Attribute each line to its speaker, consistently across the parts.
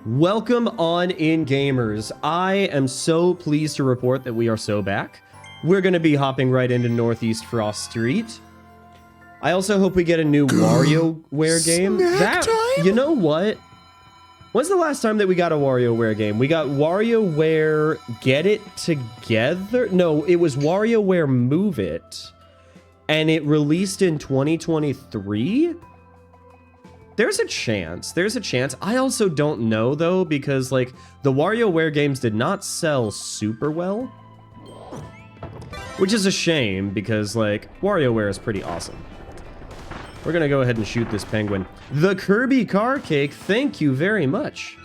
Speaker 1: Welcome on in, gamers. I am so pleased to report that we are so back. We're going to be hopping right into Northeast Frost Street. I also hope we get a new WarioWare game. You know what? When's the last time that we got a WarioWare game? We got WarioWare Get It Together? No, it was WarioWare Move It. And it released in 2023? There's a chance. There's a chance. I also don't know, though, because, like, the WarioWare games did not sell super well. Which is a shame, because, like, WarioWare is pretty awesome. We're gonna go ahead and shoot this penguin. The Kirby Car Cake, thank you very much.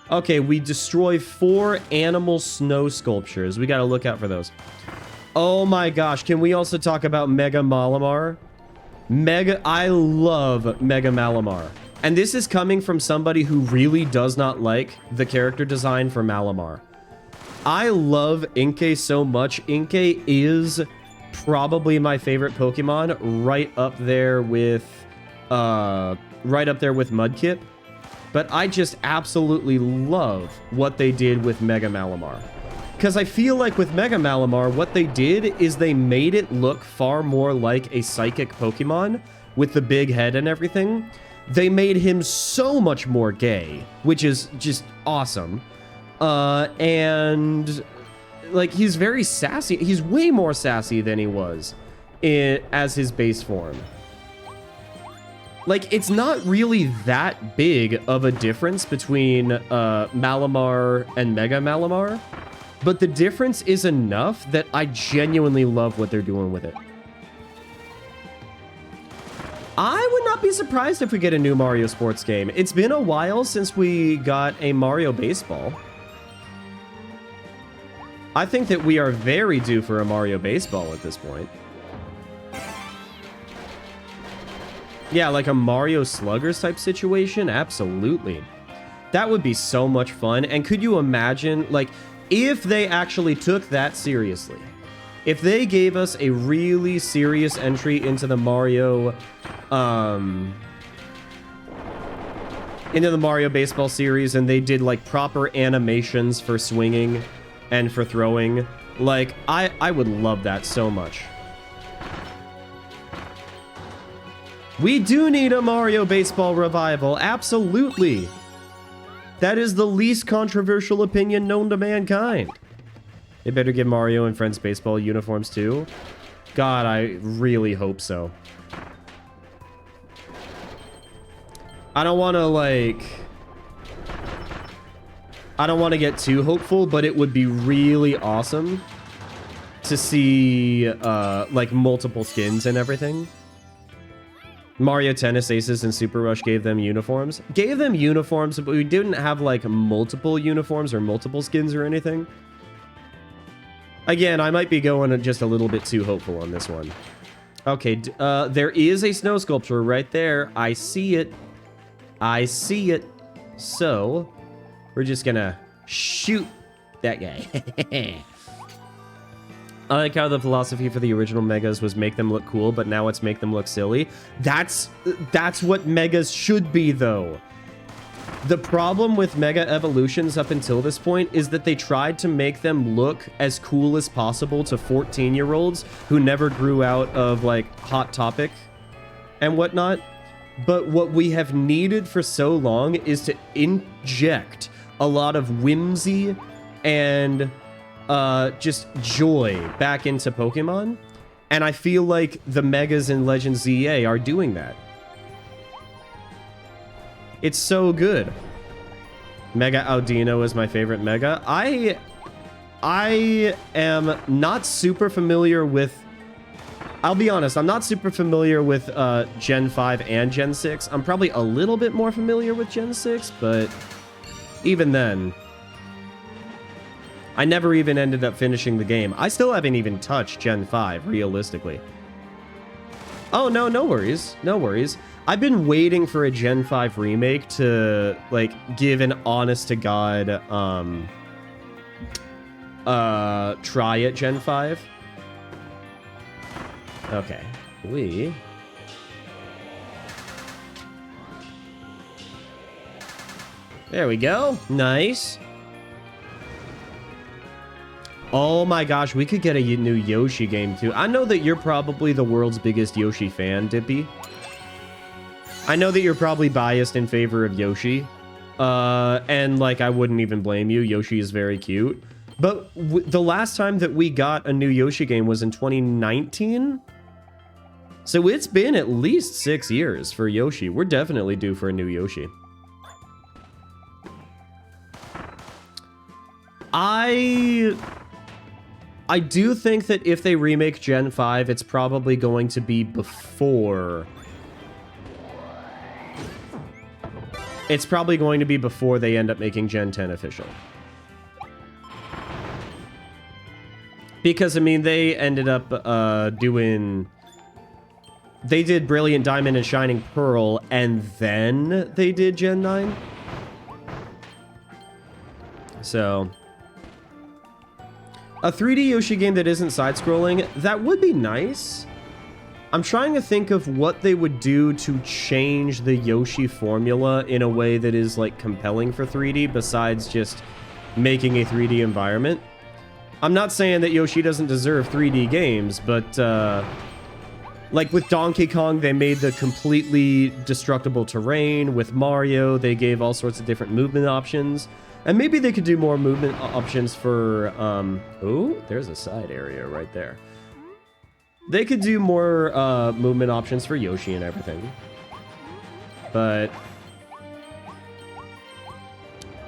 Speaker 1: Okay, we destroy 4 animal snow sculptures. We gotta look out for those. Oh my gosh, can we also talk about Mega Malamar? I love Mega Malamar. And this is coming from somebody who really does not like the character design for Malamar. I love Inkay so much. Inkay is probably my favorite Pokemon, right up there with Mudkip. But I just absolutely love what they did with Mega Malamar. Because I feel like with Mega Malamar, what they did is they made it look far more like a psychic Pokemon with the big head and everything. They made him so much more gay, which is just awesome. And like, he's very sassy. He's way more sassy than he was as his base form. Like, it's not really that big of a difference between Malamar and Mega Malamar. But the difference is enough that I genuinely love what they're doing with it. I would not be surprised if we get a new Mario sports game. It's been a while since we got a Mario Baseball. I think that we are very due for a Mario Baseball at this point. Yeah, like a Mario Sluggers type situation? Absolutely. That would be so much fun. And could you imagine, like, if they actually took that seriously, if they gave us a really serious entry into the Mario Baseball series, and they did like proper animations for swinging and for throwing, like, I would love that so much. We do need a Mario Baseball revival, absolutely. That is the least controversial opinion known to mankind. They better give Mario and Friends baseball uniforms too. God, I really hope so. I don't want to get too hopeful, but it would be really awesome to see like multiple skins and everything. Mario Tennis Aces and Super Rush gave them uniforms. Gave them uniforms, but we didn't have, like, multiple uniforms or multiple skins or anything. Again, I might be going just a little bit too hopeful on this one. Okay, there is a snow sculpture right there. I see it. I see it. So, we're just gonna shoot that guy. I like how the philosophy for the original Megas was make them look cool, but now it's make them look silly. That's what Megas should be, though. The problem with Mega Evolutions up until this point is that they tried to make them look as cool as possible to 14-year-olds who never grew out of, like, Hot Topic and whatnot. But what we have needed for so long is to inject a lot of whimsy and just joy back into Pokemon, and I feel like the Megas in Legends ZA are doing that. It's so good. Mega Audino is my favorite Mega. I am not super familiar with... I'll be honest, I'm not super familiar with Gen 5 and Gen 6. I'm probably a little bit more familiar with Gen 6, but even then... I never even ended up finishing the game. I still haven't even touched Gen 5, realistically. Oh, no, no worries. No worries. I've been waiting for a Gen 5 remake to, like, give an honest-to-God, try at Gen 5. Okay. We... There we go. Nice. Oh my gosh, we could get a new Yoshi game too. I know that you're probably the world's biggest Yoshi fan, Dippy. I know that you're probably biased in favor of Yoshi. And like, I wouldn't even blame you. Yoshi is very cute. But the last time that we got a new Yoshi game was in 2019. So it's been at least 6 years for Yoshi. We're definitely due for a new Yoshi. I do think that if they remake Gen 5, it's probably going to be before... It's probably going to be before they end up making Gen 10 official. Because, I mean, they ended up doing... They did Brilliant Diamond and Shining Pearl, and then they did Gen 9. So... A 3D Yoshi game that isn't side-scrolling, that would be nice. I'm trying to think of what they would do to change the Yoshi formula in a way that is, like, compelling for 3D, besides just making a 3D environment. I'm not saying that Yoshi doesn't deserve 3D games, but, like, with Donkey Kong, they made the completely destructible terrain. With Mario, they gave all sorts of different movement options. And maybe they could do more movement options for, ooh, there's a side area right there. They could do more, movement options for Yoshi and everything. But...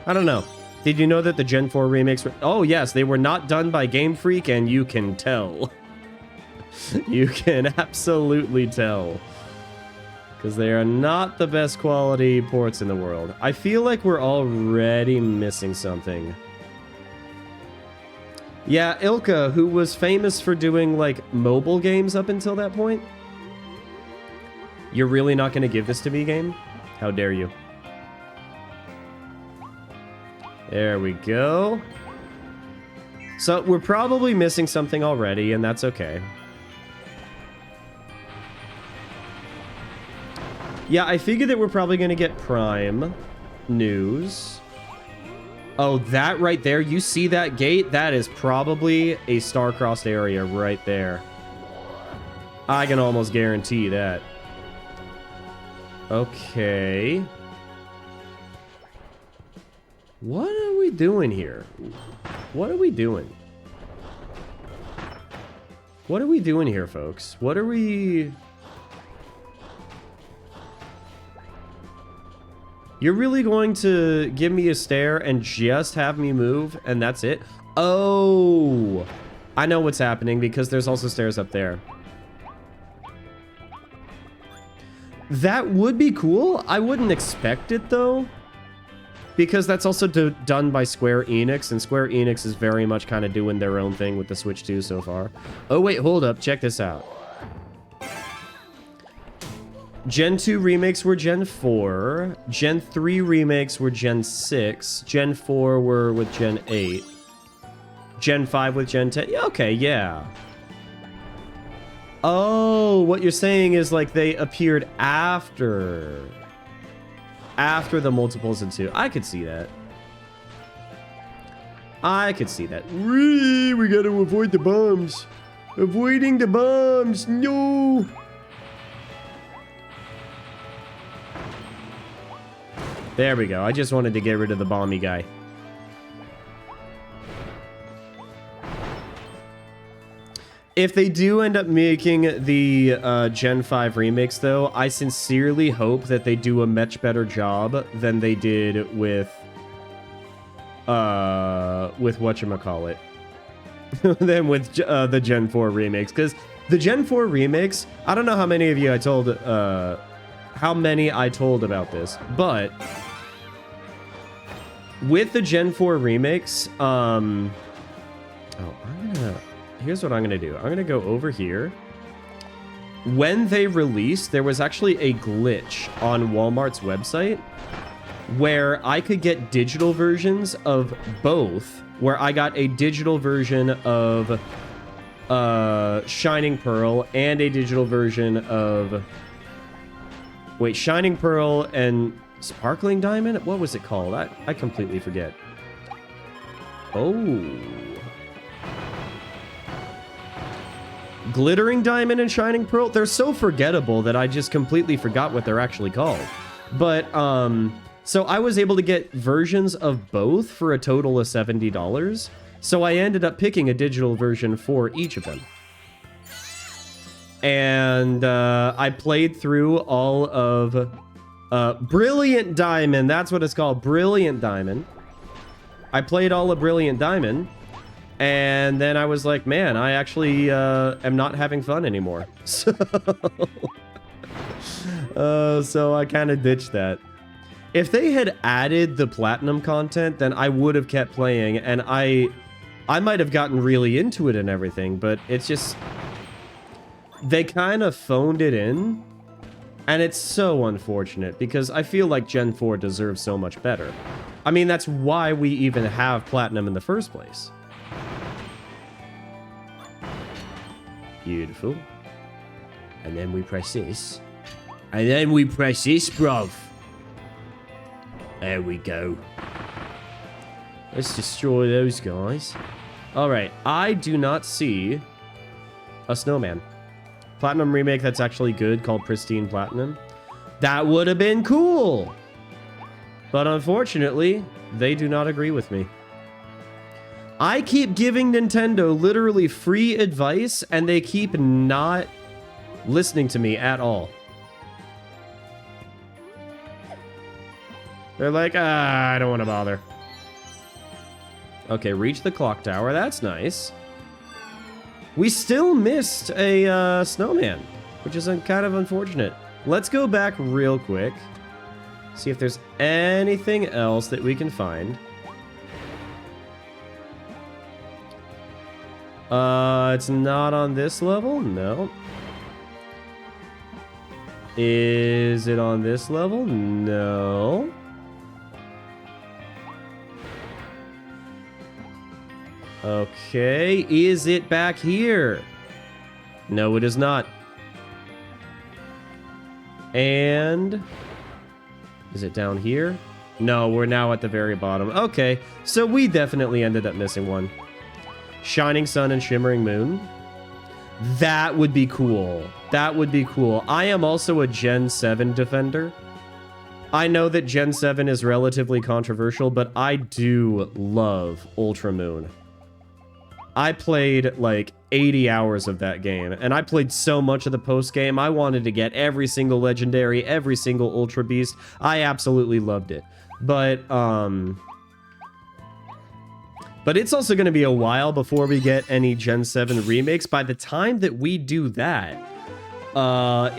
Speaker 1: I don't know. Did you know that the Gen 4 remakes were... Oh, yes, they were not done by Game Freak, and you can tell. You can absolutely tell. Because they are not the best quality ports in the world. I feel like we're already missing something. Yeah, Ilka, who was famous for doing, like, mobile games up until that point. You're really not going to give this to me, game? How dare you? There we go. So, we're probably missing something already, and that's okay. Yeah, I figured that we're probably going to get Prime news. Oh, that right there. You see that gate? That is probably a star-crossed area right there. I can almost guarantee that. Okay. What are we doing here? What are we doing? What are we doing here, folks? What are we... You're really going to give me a stare and just have me move, and that's it? Oh! I know what's happening, because there's also stairs up there. That would be cool. I wouldn't expect it, though. Because that's also done by Square Enix, and Square Enix is very much kind of doing their own thing with the Switch 2 so far. Oh, wait, hold up. Check this out. Gen 2 remakes were Gen 4. Gen 3 remakes were Gen 6. Gen 4 were with Gen 8. Gen 5 with Gen 10. Yeah, okay, yeah. Oh, what you're saying is, like, they appeared after the multiples of 2. I could see that. I could see that. We gotta avoid the bombs. Avoiding the bombs. No. There we go. I just wanted to get rid of the bomby guy. If they do end up making the Gen 5 remakes, though, I sincerely hope that they do a much better job than they did with whatchamacallit. than with the Gen 4 remakes. Because the Gen 4 remakes, I don't know how many of you I told about this, but with the Gen 4 remakes, here's what I'm gonna do. I'm gonna go over here. When they released, there was actually a glitch on Walmart's website where I could get digital versions of both, where I got a digital version of Shining Pearl and a digital version of... Wait, Shining Pearl and Sparkling diamond? What was it called? I completely forget. Oh. Glittering diamond and shining pearl? They're so forgettable that I just completely forgot what they're actually called. But, so I was able to get versions of both for a total of $70. So I ended up picking a digital version for each of them. And I played through all of Brilliant Diamond. That's what it's called, Brilliant Diamond. I played all of Brilliant Diamond. And then I was like, man, I actually am not having fun anymore. So, so I kind of ditched that. If they had added the platinum content, then I would have kept playing. And I might have gotten really into it and everything. But it's just... they kind of phoned it in. And it's so unfortunate because I feel like Gen 4 deserves so much better. I mean, that's why we even have platinum in the first place. Beautiful. And then we press this. And then we press this, bruv. There we go. Let's destroy those guys. Alright, I do not see a snowman. Platinum remake that's actually good called Pristine Platinum. That would have been cool. But unfortunately, they do not agree with me. I keep giving Nintendo literally free advice and they keep not listening to me at all. They're like, I don't want to bother. Okay, reach the clock tower. That's nice. We still missed a snowman, which is kind of unfortunate. Let's go back real quick. See if there's anything else that we can find. It's not on this level? No. Is it on this level? No. Okay, is it back here? No, it is not. And... is it down here? No, we're now at the very bottom. Okay, so we definitely ended up missing one. Shining Sun and Shimmering Moon. That would be cool. That would be cool. I am also a Gen 7 defender. I know that Gen 7 is relatively controversial, but I do love Ultra Moon. I played like 80 hours of that game, and I played so much of the post-game. I wanted to get every single legendary, every single Ultra Beast. I absolutely loved it. But it's also going to be a while before we get any Gen 7 remakes. By the time that we do that,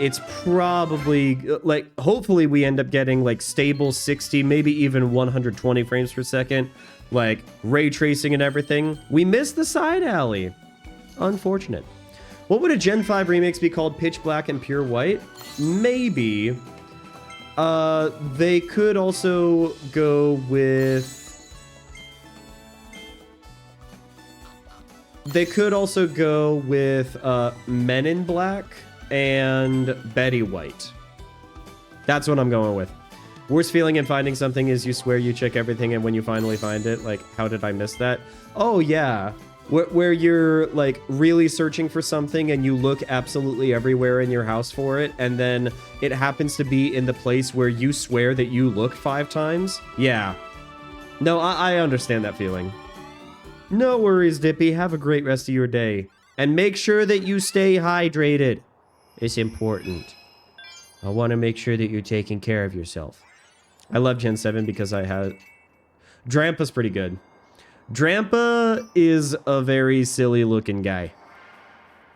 Speaker 1: it's probably, like, hopefully we end up getting, like, stable 60, maybe even 120 frames per second. Like, ray tracing and everything. We missed the side alley. Unfortunate. What would a Gen 5 remix be called? Pitch Black and Pure White? Maybe. They could also go with... they could also go with Men in Black and Betty White. That's what I'm going with. Worst feeling in finding something is you swear you check everything, and when you finally find it, like, how did I miss that? Oh, yeah. Where you're, like, really searching for something and you look absolutely everywhere in your house for it, and then it happens to be in the place where you swear that you looked 5 times? Yeah. No, I understand that feeling. No worries, Dippy. Have a great rest of your day. And make sure that you stay hydrated. It's important. I want to make sure that you're taking care of yourself. I love Gen 7 because I had... Drampa's pretty good. Drampa is a very silly looking guy.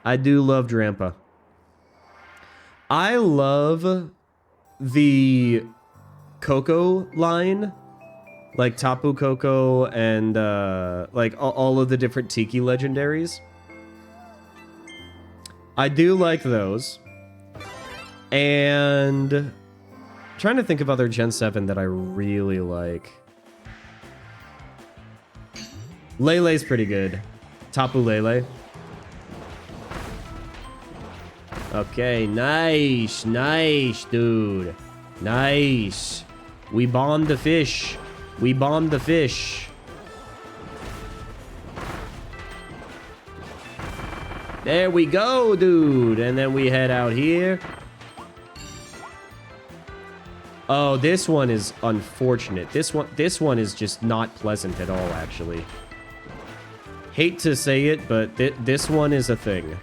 Speaker 1: I do love Drampa. I love the Coco line. Like Tapu Koko and like all of the different Tiki legendaries. I do like those. And... trying to think of other Gen 7 that I really like. Lele's pretty good. Tapu Lele. Okay, nice, nice, dude. Nice. We bombed the fish. We bombed the fish. There we go, dude. And then we head out here. Oh, this one is unfortunate. This one is just not pleasant at all, actually. Hate to say it, but this one is a thing.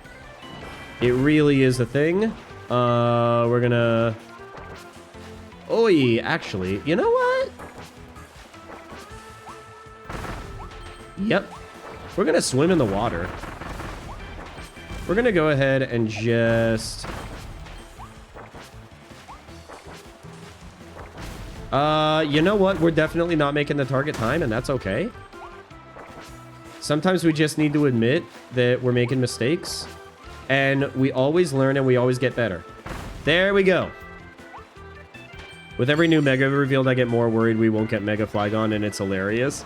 Speaker 1: It really is a thing. We're gonna... Oi, actually, you know what? Yep. We're gonna swim in the water. We're gonna go ahead and just... you know what? We're definitely not making the target time, and that's okay. Sometimes we just need to admit that we're making mistakes, and we always learn and we always get better. There we go. With every new Mega revealed, I get more worried we won't get Mega Flygon, and it's hilarious.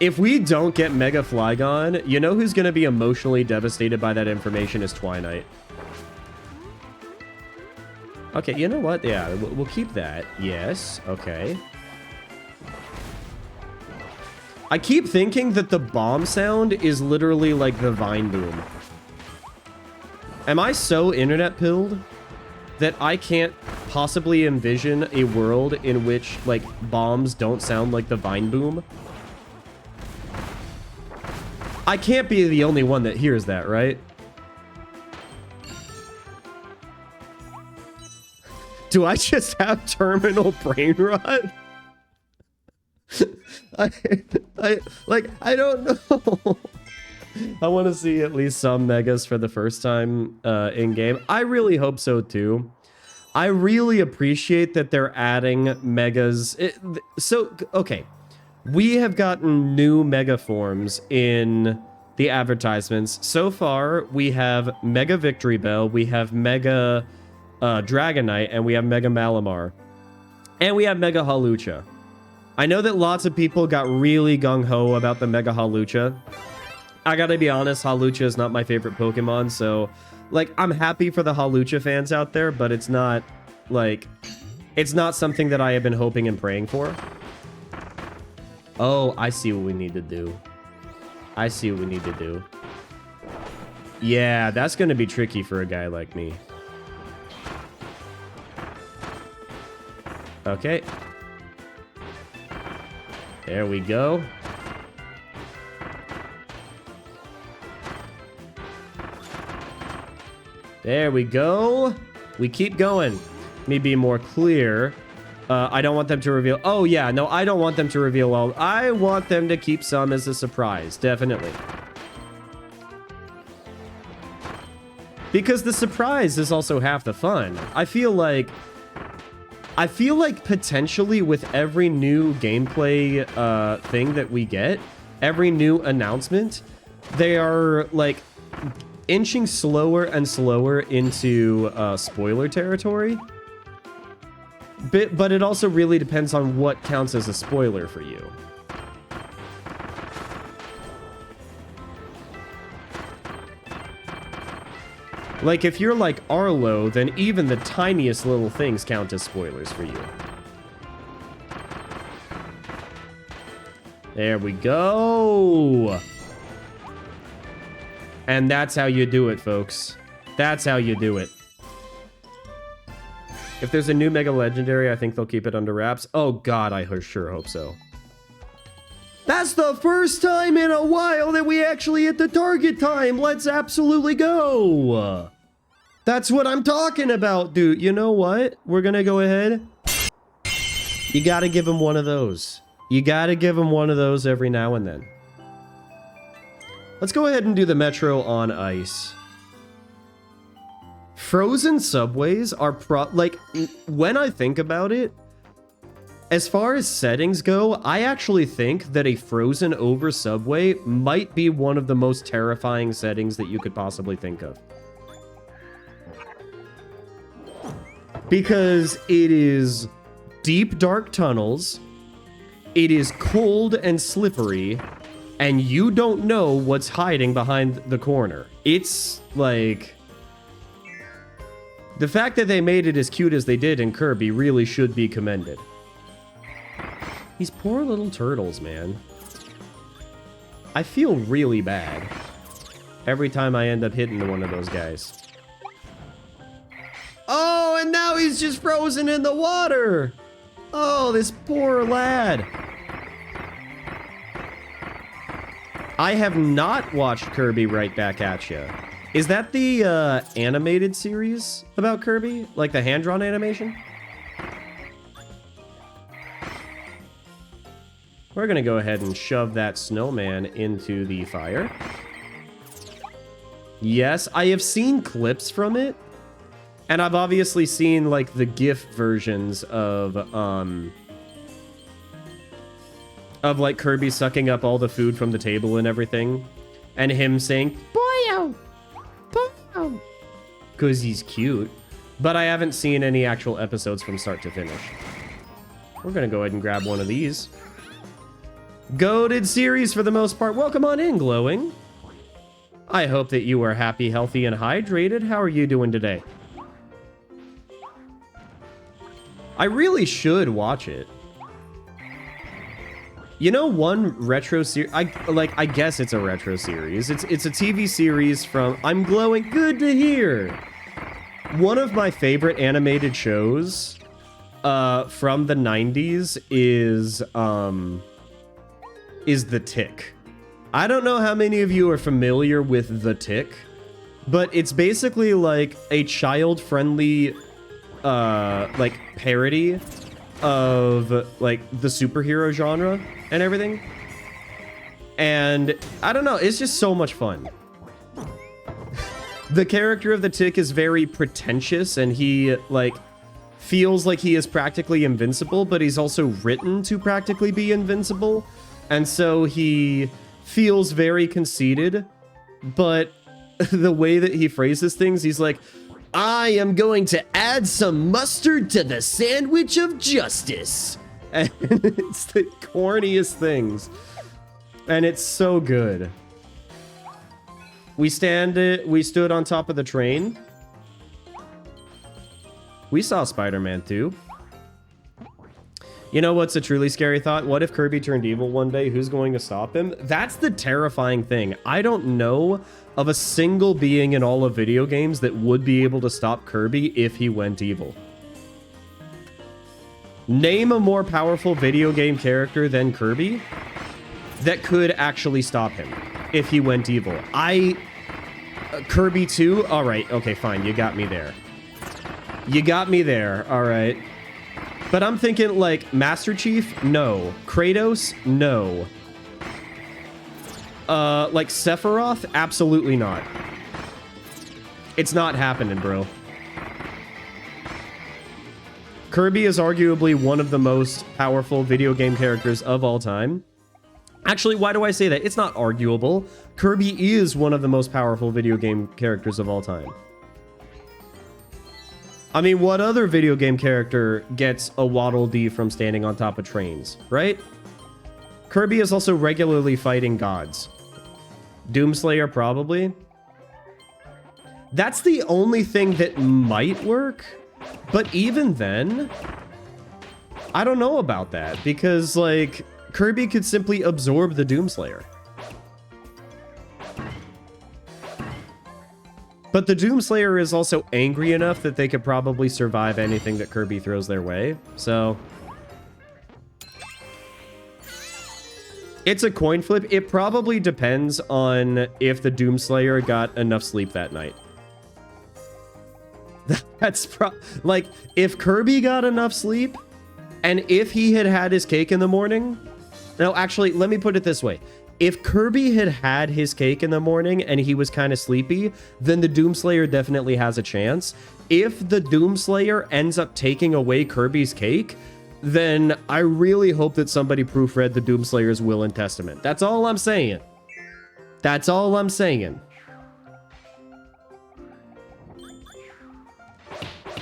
Speaker 1: If we don't get Mega Flygon, you know who's going to be emotionally devastated by that information is Twinite. Okay, you know what? Yeah, we'll keep that. Yes, okay. I keep thinking that the bomb sound is literally like the Vine Boom. Am I so internet pilled that I can't possibly envision a world in which, like, bombs don't sound like the Vine Boom? I can't be the only one that hears that, right? Do I just have terminal brain rot? I don't know. I want to see at least some megas for the first time in game. I really hope so too. I really appreciate that they're adding megas. Okay, we have gotten new mega forms in the advertisements. So far, we have Mega Victory Bell, we have Mega Dragonite, and we have Mega Malamar. And we have Mega Halucha. I know that lots of people got really gung-ho about the Mega Halucha. I gotta be honest, Halucha is not my favorite Pokemon, so, like, I'm happy for the Halucha fans out there, but it's not, like, it's not something that I have been hoping and praying for. Oh, I see what we need to do. I see what we need to do. Yeah, that's gonna be tricky for a guy like me. Okay. There we go. There we go. We keep going. Let me be more clear. I don't want them to reveal... Oh, yeah. No, I don't want them to reveal all... I want them to keep some as a surprise. Definitely. Because the surprise is also half the fun. I feel like potentially with every new gameplay thing that we get, every new announcement, they are like inching slower and slower into spoiler territory. But it also really depends on what counts as a spoiler for you. Like, if you're like Arlo, then even the tiniest little things count as spoilers for you. There we go. And that's how you do it, folks. That's how you do it. If there's a new Mega Legendary, I think they'll keep it under wraps. Oh, God, I sure hope so. That's the first time in a while that we actually hit the target time. Let's absolutely go. That's what I'm talking about, dude. You know what? We're going to go ahead. You got to give him one of those. You got to give him one of those every now and then. Let's go ahead and do the Metro on ice. Frozen subways are like, when I think about it, as far as settings go, I actually think that a frozen over subway might be one of the most terrifying settings that you could possibly think of. Because it is deep, dark tunnels, it is cold and slippery, and you don't know what's hiding behind the corner. It's like... The fact that they made it as cute as they did in Kirby really should be commended. These poor little turtles, man. I feel really bad every time I end up hitting one of those guys. Oh, and now he's just frozen in the water. Oh, this poor lad. I have not watched Kirby Right Back at Ya. Is that the animated series about Kirby? Like the hand-drawn animation? We're gonna go ahead and shove that snowman into the fire. Yes, I have seen clips from it. And I've obviously seen like the GIF versions of like Kirby sucking up all the food from the table and everything. And him saying, "Boyo! Boyo!" Because he's cute. But I haven't seen any actual episodes from start to finish. We're gonna go ahead and grab one of these. Goated series for the most part. Welcome on in, Glowing. I hope that you are happy, healthy, and hydrated. How are you doing today? I really should watch it. You know, one retro series, I guess it's a retro series. It's a TV series from, I'm Glowing, good to hear. One of my favorite animated shows from the 90s is The Tick. I don't know how many of you are familiar with The Tick, but it's basically like a child-friendly like parody of like the superhero genre and everything. And I don't know, it's just so much fun. The character of the Tick is very pretentious, and he like feels like he is practically invincible, but he's also written to practically be invincible. And so he feels very conceited, but the way that he phrases things, he's like, I am going to add some mustard to the sandwich of justice. And it's the corniest things. And it's so good. We stood on top of the train. We saw Spider-Man 2. You know what's a truly scary thought? What if Kirby turned evil one day? Who's going to stop him? That's the terrifying thing. I don't know of a single being in all of video games that would be able to stop Kirby if he went evil. Name a more powerful video game character than Kirby that could actually stop him if he went evil. Kirby 2? All right, okay, fine. You got me there. You got me there, all right. But I'm thinking, like, Master Chief? No. Kratos? No. Like, Sephiroth? Absolutely not. It's not happening, bro. Kirby is arguably one of the most powerful video game characters of all time. Actually, why do I say that? It's not arguable. Kirby is one of the most powerful video game characters of all time. I mean, what other video game character gets a Waddle Dee from standing on top of trains, right? Kirby is also regularly fighting gods. Doomslayer, probably. That's the only thing that might work. But even then, I don't know about that. Because, like, Kirby could simply absorb the Doomslayer. But the Doomslayer is also angry enough that they could probably survive anything that Kirby throws their way. So it's a coin flip. It probably depends on if the Doomslayer got enough sleep that night. That's like, if Kirby got enough sleep, and if he had had his cake in the morning. No, actually, let me put it this way. If Kirby had had his cake in the morning and he was kind of sleepy, then the Doomslayer definitely has a chance. If the Doomslayer ends up taking away Kirby's cake, then I really hope that somebody proofread the Doomslayer's will and testament. That's all I'm saying. That's all I'm saying.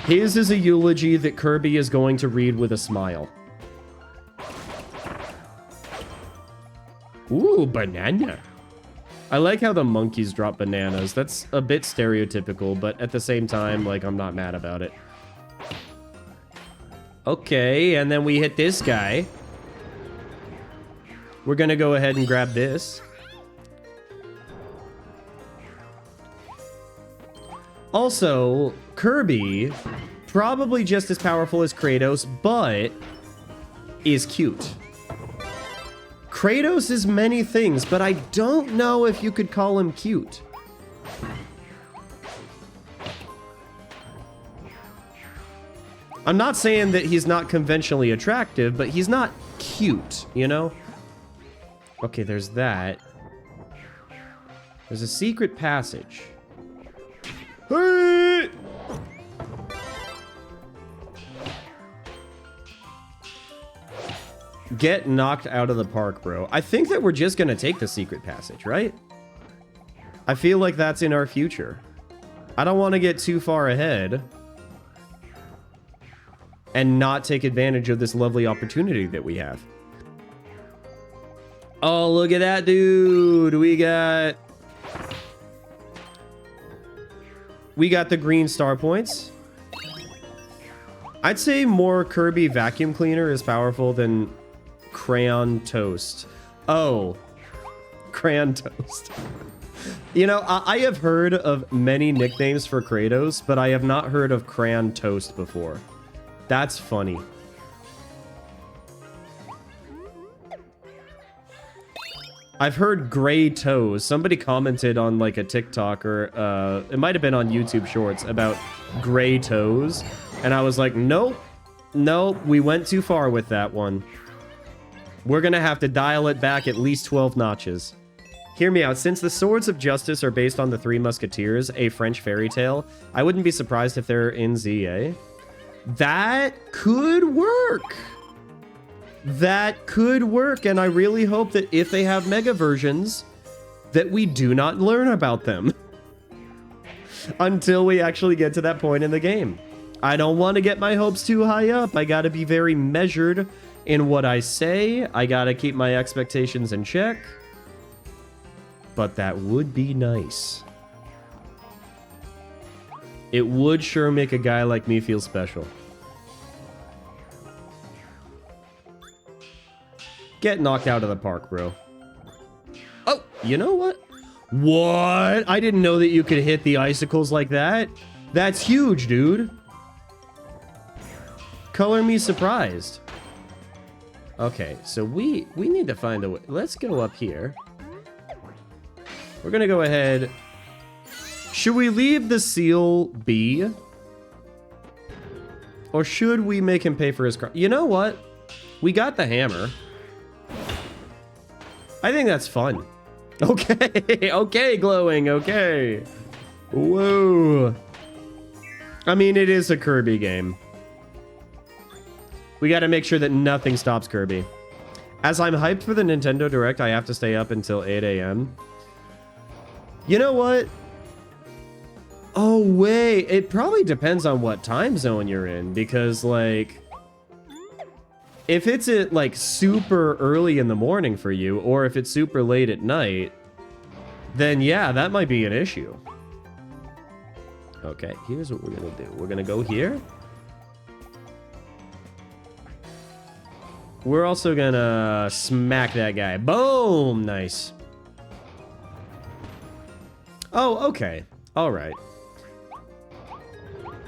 Speaker 1: His is a eulogy that Kirby is going to read with a smile. Ooh, banana. I like how the monkeys drop bananas. That's a bit stereotypical, but at the same time, like, I'm not mad about it. Okay, and then we hit this guy. We're gonna go ahead and grab this. Also, Kirby, probably just as powerful as Kratos, but is cute. Kratos is many things, but I don't know if you could call him cute. I'm not saying that he's not conventionally attractive, but he's not cute, you know? Okay, there's that. There's a secret passage. Hey! Get knocked out of the park, bro. I think that we're just gonna take the secret passage, right? I feel like that's in our future. I don't want to get too far ahead and not take advantage of this lovely opportunity that we have. Oh, look at that, dude. We got the green star points. I'd say more Kirby vacuum cleaner is powerful than crayon toast. Oh, crayon toast. You know, I have heard of many nicknames for Kratos, but I have not heard of crayon toast before. That's funny. I've heard gray toes. Somebody commented on like a TikTok or it might have been on YouTube Shorts about gray toes. And I was like, nope, nope, we went too far with that one. We're gonna have to dial it back at least 12 notches. Hear me out. Since the Swords of Justice are based on the Three Musketeers, a French fairy tale, I wouldn't be surprised if they're in ZA. That could work. That could work, and I really hope that if they have mega versions, that we do not learn about them until we actually get to that point in the game. I don't want to get my hopes too high up. I gotta be very measured in what I say. I gotta keep my expectations in check. But that would be nice. It would sure make a guy like me feel special. Get knocked out of the park, bro. Oh, you know what? What? I didn't know that you could hit the icicles like that. That's huge, dude. Color me surprised. Okay, so we need to find a way. Let's go up here. We're gonna go ahead. Should we leave the seal be? Or should we make him pay for his car? You know what? We got the hammer. I think that's fun. Okay, okay, glowing, okay. Whoa. I mean, it is a Kirby game. We gotta make sure that nothing stops Kirby. As I'm hyped for the Nintendo Direct, I have to stay up until 8 a.m. You know what? Oh, wait. It probably depends on what time zone you're in, because, like, if it's at, like, super early in the morning for you, or if it's super late at night, then yeah, that might be an issue. Okay, here's what we're gonna do. We're gonna go here. We're also gonna smack that guy. Boom! Nice. Oh, okay. All right.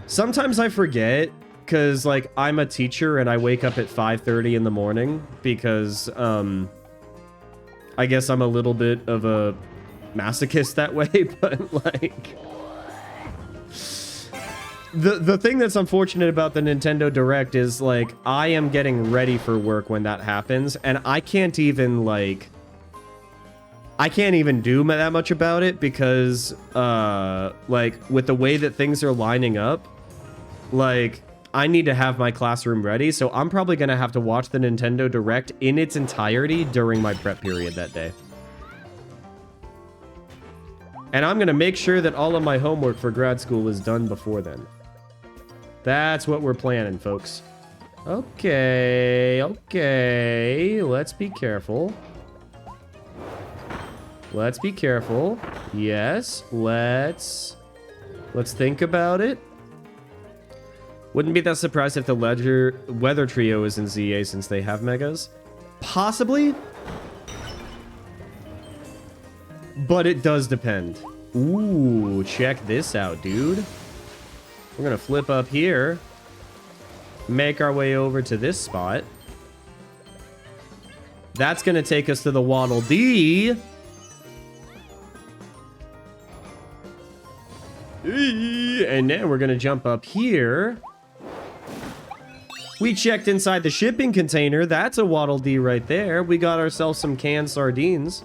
Speaker 1: Sometimes I forget, because, like, I'm a teacher and I wake up at 5:30 in the morning because, I guess I'm a little bit of a masochist that way, but, like... The thing that's unfortunate about the Nintendo Direct is, like, I am getting ready for work when that happens, and I can't even, like... I can't even do that much about it because, like, with the way that things are lining up, like, I need to have my classroom ready, so I'm probably going to have to watch the Nintendo Direct in its entirety during my prep period that day. And I'm going to make sure that all of my homework for grad school is done before then. That's what we're planning, folks. Okay, okay, let's be careful. Let's be careful. Yes, let's think about it. Wouldn't be that surprised if the Weather Trio is in ZA since they have megas. Possibly. but it does depend. Ooh, check this out, dude. We're gonna flip up here. Make our way over to this spot. That's gonna take us to the Waddle Dee. And then we're gonna jump up here. We checked inside the shipping container. That's a Waddle Dee right there. We got ourselves some canned sardines.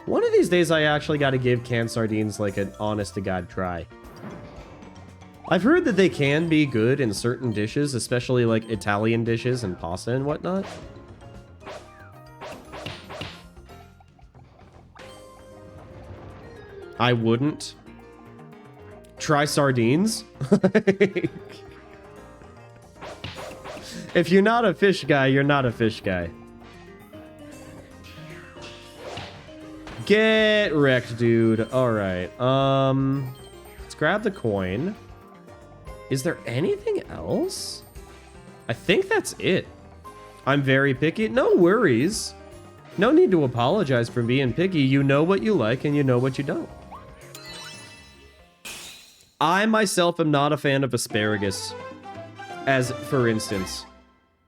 Speaker 1: One of these days, I actually got to give canned sardines like an honest-to-God try. I've heard that they can be good in certain dishes, especially like Italian dishes and pasta and whatnot. I wouldn't. Try sardines? If you're not a fish guy, you're not a fish guy. Get wrecked, dude. Alright, let's grab the coin. Is there anything else? I think that's it. I'm very picky. No worries. No need to apologize for being picky. You know what you like and you know what you don't. I myself am not a fan of asparagus. As for instance,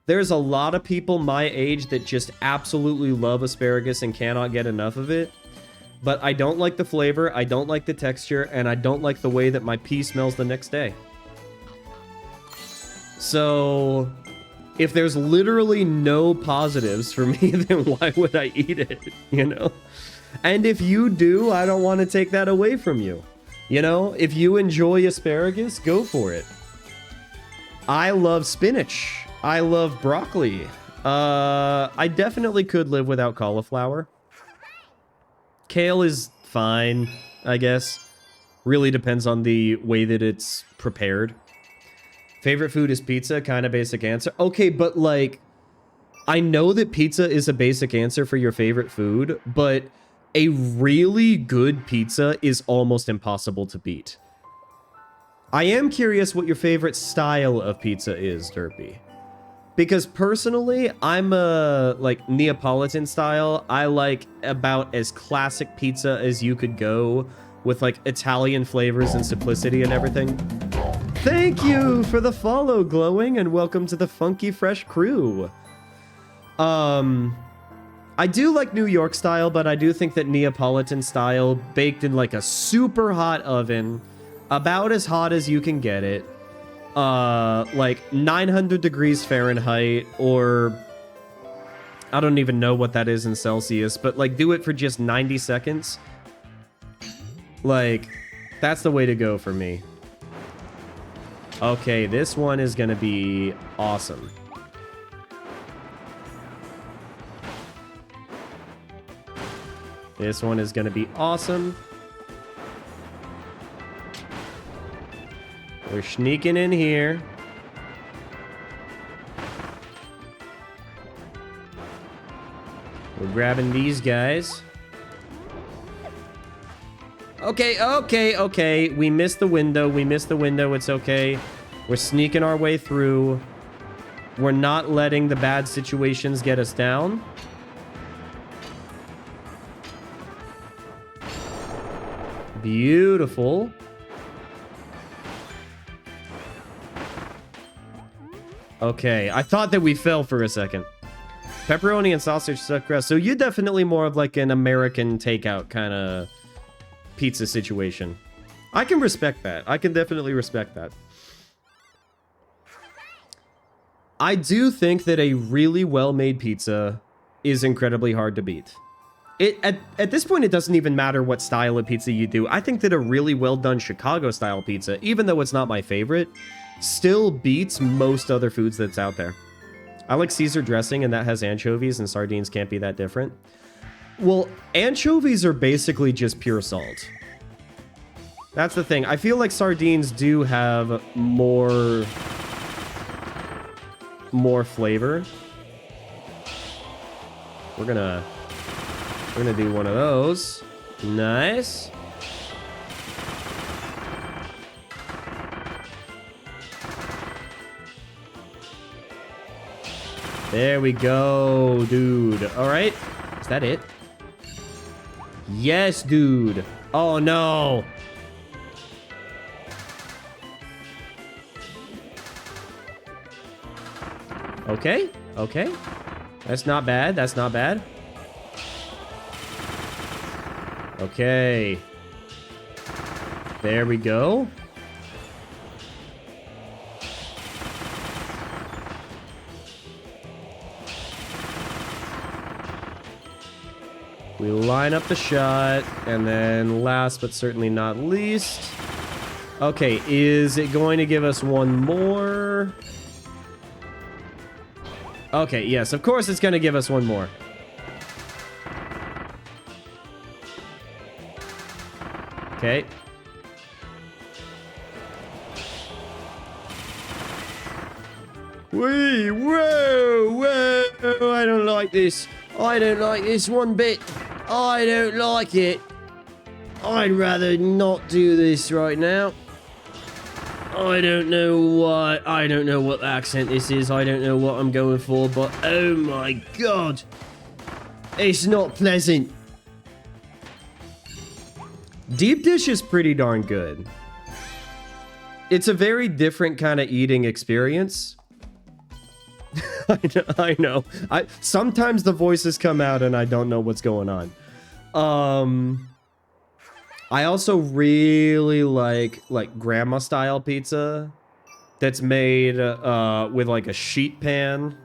Speaker 1: there's a lot of people my age that just absolutely love asparagus and cannot get enough of it. But I don't like the flavor, I don't like the texture, and I don't like the way that my pee smells the next day. So, if there's literally no positives for me, then why would I eat it, you know? And if you do, I don't want to take that away from you. You know, if you enjoy asparagus, go for it. I love spinach. I love broccoli. I definitely could live without cauliflower. Kale is fine, I guess. Really depends on the way that it's prepared. Favorite food is pizza, kind of basic answer. Okay, but like, I know that pizza is a basic answer for your favorite food, but a really good pizza is almost impossible to beat. I am curious what your favorite style of pizza is, Derpy. Because personally, I'm a, like, Neapolitan style. I like about as classic pizza as you could go with, like, Italian flavors and simplicity and everything. Thank you for the follow, Glowing, and welcome to the Funky Fresh crew. I do like New York style, but I do think that Neapolitan style, baked in, like, a super hot oven, about as hot as you can get it, like 900 degrees Fahrenheit, or I don't even know what that is in Celsius, but like do it for just 90 seconds. Like, that's the way to go for me. Okay, this one is gonna be awesome. This one is gonna be awesome. We're sneaking in here. We're grabbing these guys. Okay. We missed the window. It's okay. We're sneaking our way through. We're not letting the bad situations get us down. Beautiful. Okay, I thought that we fell for a second. Pepperoni and sausage stuffed crust. So you're definitely more of like an American takeout kind of pizza situation. I can respect that. I can definitely respect that. I do think that a really well-made pizza is incredibly hard to beat. At this point, it doesn't even matter what style of pizza you do. I think that a really well-done Chicago-style pizza, even though it's not my favorite, still beats most other foods that's out there. I like Caesar dressing, and that has anchovies, and sardines can't be that different. Well, anchovies are basically just pure salt. That's the thing. I feel like sardines do have more flavor. We're gonna do one of those. Nice. There we go, dude. All right. Is that it? Yes, dude. Oh, no. Okay. Okay. That's not bad. That's not bad. Okay. There we go. We line up the shot, and then last but certainly not least... Okay, is it going to give us one more? Okay, yes, of course it's going to give us one more. Okay. Wee, whoa, whoa, I don't like this. I don't like this one bit. I don't like it. I'd rather not do this right now. I don't know what. I don't know what accent this is. I don't know what I'm going for, but oh my god. It's not pleasant. Deep dish is pretty darn good. It's a very different kind of eating experience. I know. Sometimes the voices come out and I don't know what's going on. I also really like grandma style pizza that's made with like a sheet pan,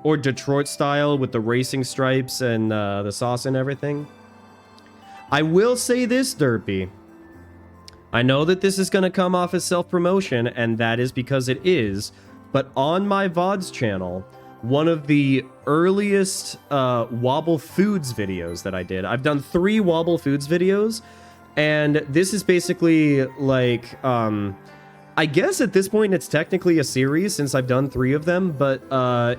Speaker 1: or Detroit style with the racing stripes and the sauce and everything. I will say this, Derpy. I know that this is going to come off as self-promotion, and that is because it is, but on my VODs channel, one of the earliest Wobble Foods videos that I did, I've done 3 Wobble Foods videos, and this is basically like, I guess at this point it's technically a series since I've done 3 of them, but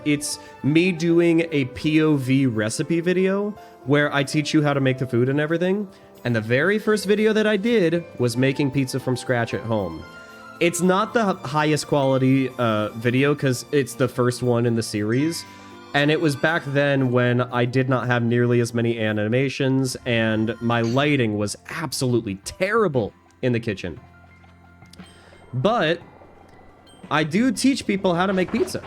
Speaker 1: it's me doing a POV recipe video where I teach you how to make the food and everything. And the very first video that I did was making pizza from scratch at home. It's not the highest quality video because it's the first one in the series. And it was back then when I did not have nearly as many animations and my lighting was absolutely terrible in the kitchen. But I do teach people how to make pizza.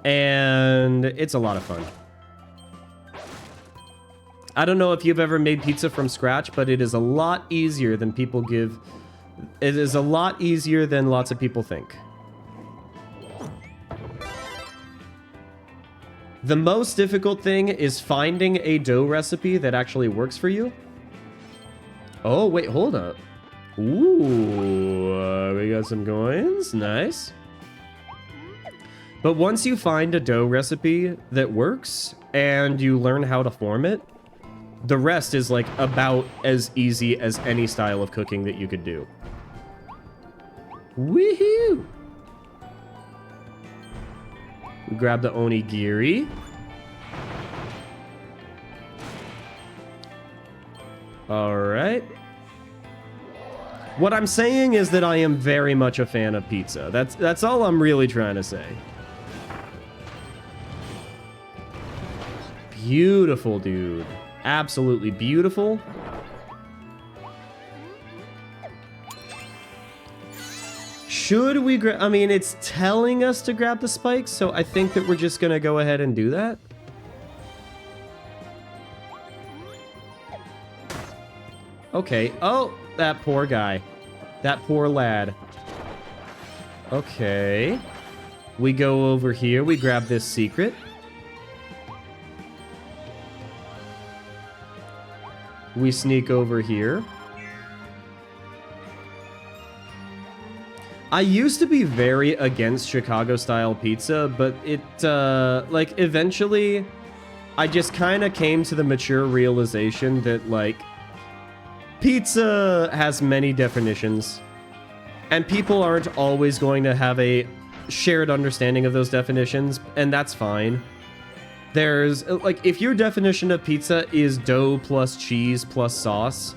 Speaker 1: And it's a lot of fun. I don't know if you've ever made pizza from scratch, but it is a lot easier than people give. It is a lot easier than lots of people think. The most difficult thing is finding a dough recipe that actually works for you. Oh, wait, hold up. Ooh, we got some coins. Nice. But once you find a dough recipe that works and you learn how to form it, the rest is like about as easy as any style of cooking that you could do. Woohoo! We grab the onigiri. All right. What I'm saying is that I am very much a fan of pizza. That's all I'm really trying to say. Beautiful, dude. Absolutely beautiful. Should we grab... I mean, it's telling us to grab the spikes, so I think that we're just gonna go ahead and do that. Okay. Oh, that poor guy. That poor lad. Okay. We go over here. We grab this secret. We sneak over here. I used to be very against Chicago-style pizza, but it, like, eventually, I just kind of came to the mature realization that, like, pizza has many definitions, and people aren't always going to have a shared understanding of those definitions, and that's fine. There's, like, if your definition of pizza is dough plus cheese plus sauce,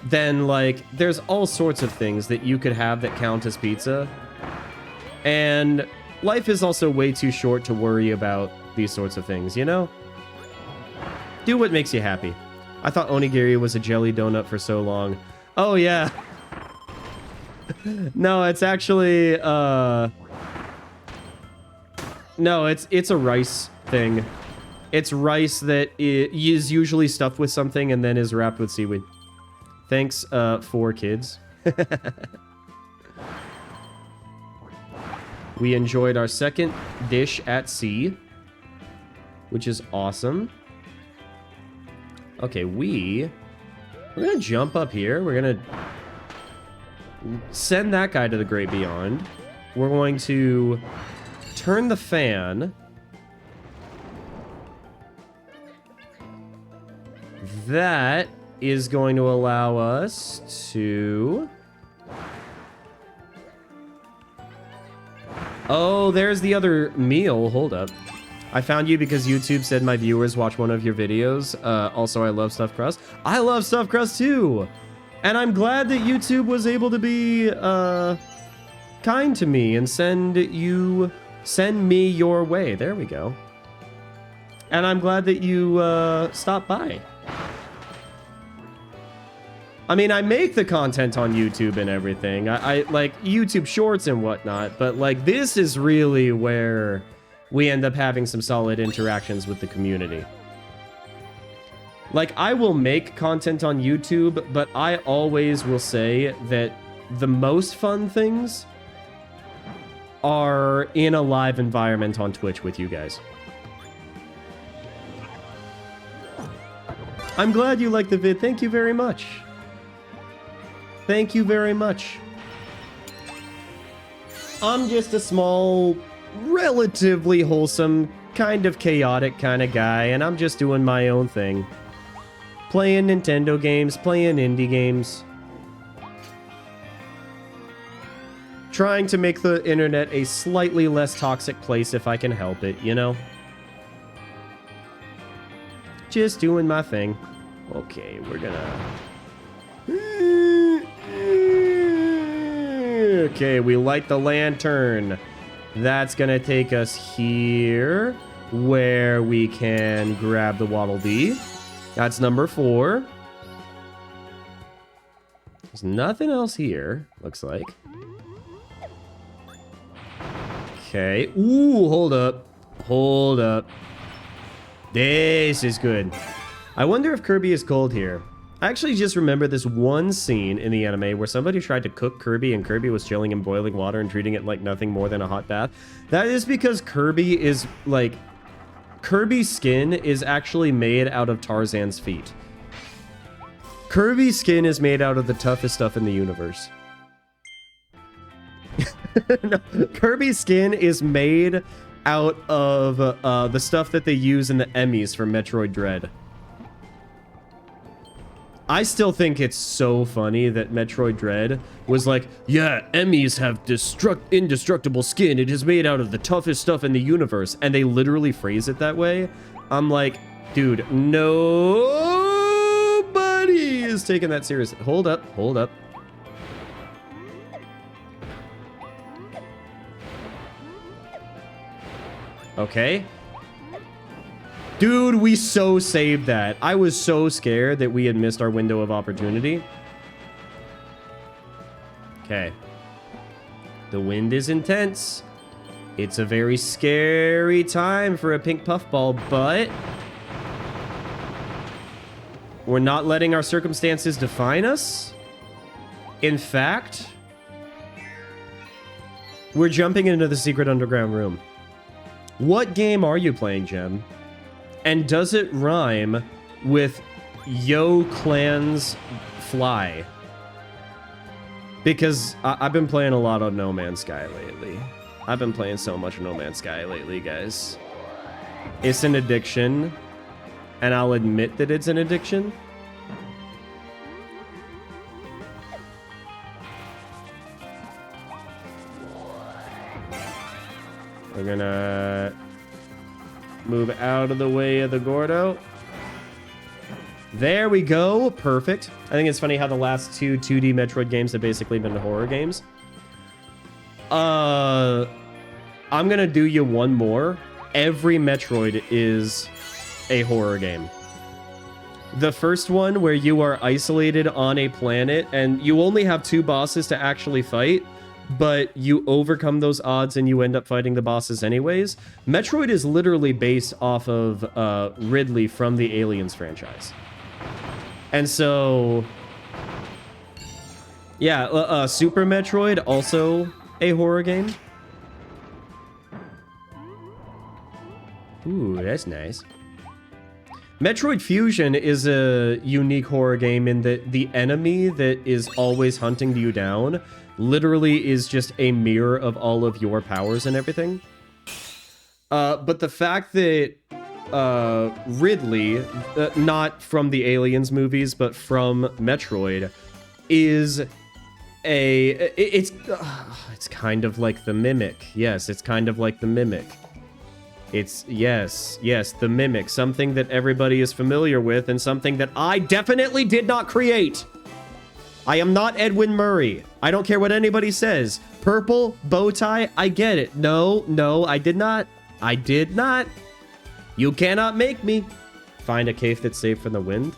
Speaker 1: then, like, there's all sorts of things that you could have that count as pizza. And life is also way too short to worry about these sorts of things, you know? Do what makes you happy. I thought onigiri was a jelly donut for so long. Oh, yeah. No, it's actually, no, it's a rice thing. It's rice that is usually stuffed with something and then is wrapped with seaweed. Thanks, 4 kids. We enjoyed our second dish at sea, which is awesome. Okay, we're gonna jump up here. We're gonna send that guy to the great beyond. We're going to turn the fan. That is going to allow us to... Oh, there's the other meal. Hold up. I found you because YouTube said my viewers watch one of your videos. Also, I love stuffed crust. I love stuffed crust too! And I'm glad that YouTube was able to be kind to me and send me your way. There we go. And I'm glad that you stopped by. I mean, I make the content on YouTube and everything. I like YouTube shorts and whatnot, but like this is really where we end up having some solid interactions with the community. Like, I will make content on YouTube, but I always will say that the most fun things are in a live environment on Twitch with you guys. I'm glad you liked the vid. Thank you very much. Thank you very much. I'm just a small, relatively wholesome, kind of chaotic kind of guy, and I'm just doing my own thing. Playing Nintendo games, playing indie games. Trying to make the internet a slightly less toxic place if I can help it, you know? Just doing my thing. Okay, we're gonna... Okay, we light the lantern. That's gonna take us here, where we can grab the Waddle Dee. That's number 4. There's nothing else here, looks like. Okay. Ooh, hold up. Hold up. This is good. I wonder if Kirby is cold here. I actually just remember this one scene in the anime where somebody tried to cook Kirby and Kirby was chilling in boiling water and treating it like nothing more than a hot bath. That is because Kirby is, like... Kirby's skin is actually made out of Tarzan's feet. Kirby's skin is made out of the toughest stuff in the universe. No, Kirby's skin is made out of the stuff that they use in the Emmys for Metroid Dread. I still think it's so funny that Metroid Dread was like, yeah, Emmys have indestructible skin. It is made out of the toughest stuff in the universe. And they literally phrase it that way. I'm like, dude, nobody is taking that seriously. Hold up, hold up. Okay. Dude, we so saved that. I was so scared that we had missed our window of opportunity. Okay. The wind is intense. It's a very scary time for a pink puffball, but we're not letting our circumstances define us. In fact, we're jumping into the secret underground room. What game are you playing, Gem? And does it rhyme with Yo Clan's Fly? Because I've been playing a lot on No Man's Sky lately. I've been playing so much No Man's Sky lately, guys. It's an addiction. And I'll admit that it's an addiction. We're gonna... move out of the way of the Gordo. There we go. Perfect. I think it's funny how the last 2 2D Metroid games have basically been horror games. I'm gonna do you one more. Every Metroid is a horror game. The first one where you are isolated on a planet and you only have 2 bosses to actually fight, but you overcome those odds and you end up fighting the bosses anyways. Metroid is literally based off of Ridley from the Aliens franchise. And so, yeah, Super Metroid, also a horror game. Ooh, that's nice. Metroid Fusion is a unique horror game in that the enemy that is always hunting you down literally is just a mirror of all of your powers and everything. But the fact that Ridley, not from the Aliens movies, but from Metroid, is it's kind of like the Mimic. Yes, it's kind of like the Mimic. It's, yes, the Mimic. Something that everybody is familiar with and something that I definitely did not create. I am not Edwin Murray. I don't care what anybody says. Purple, bow tie, I get it. No, I did not. I did not. You cannot make me. Find a cave that's safe from the wind.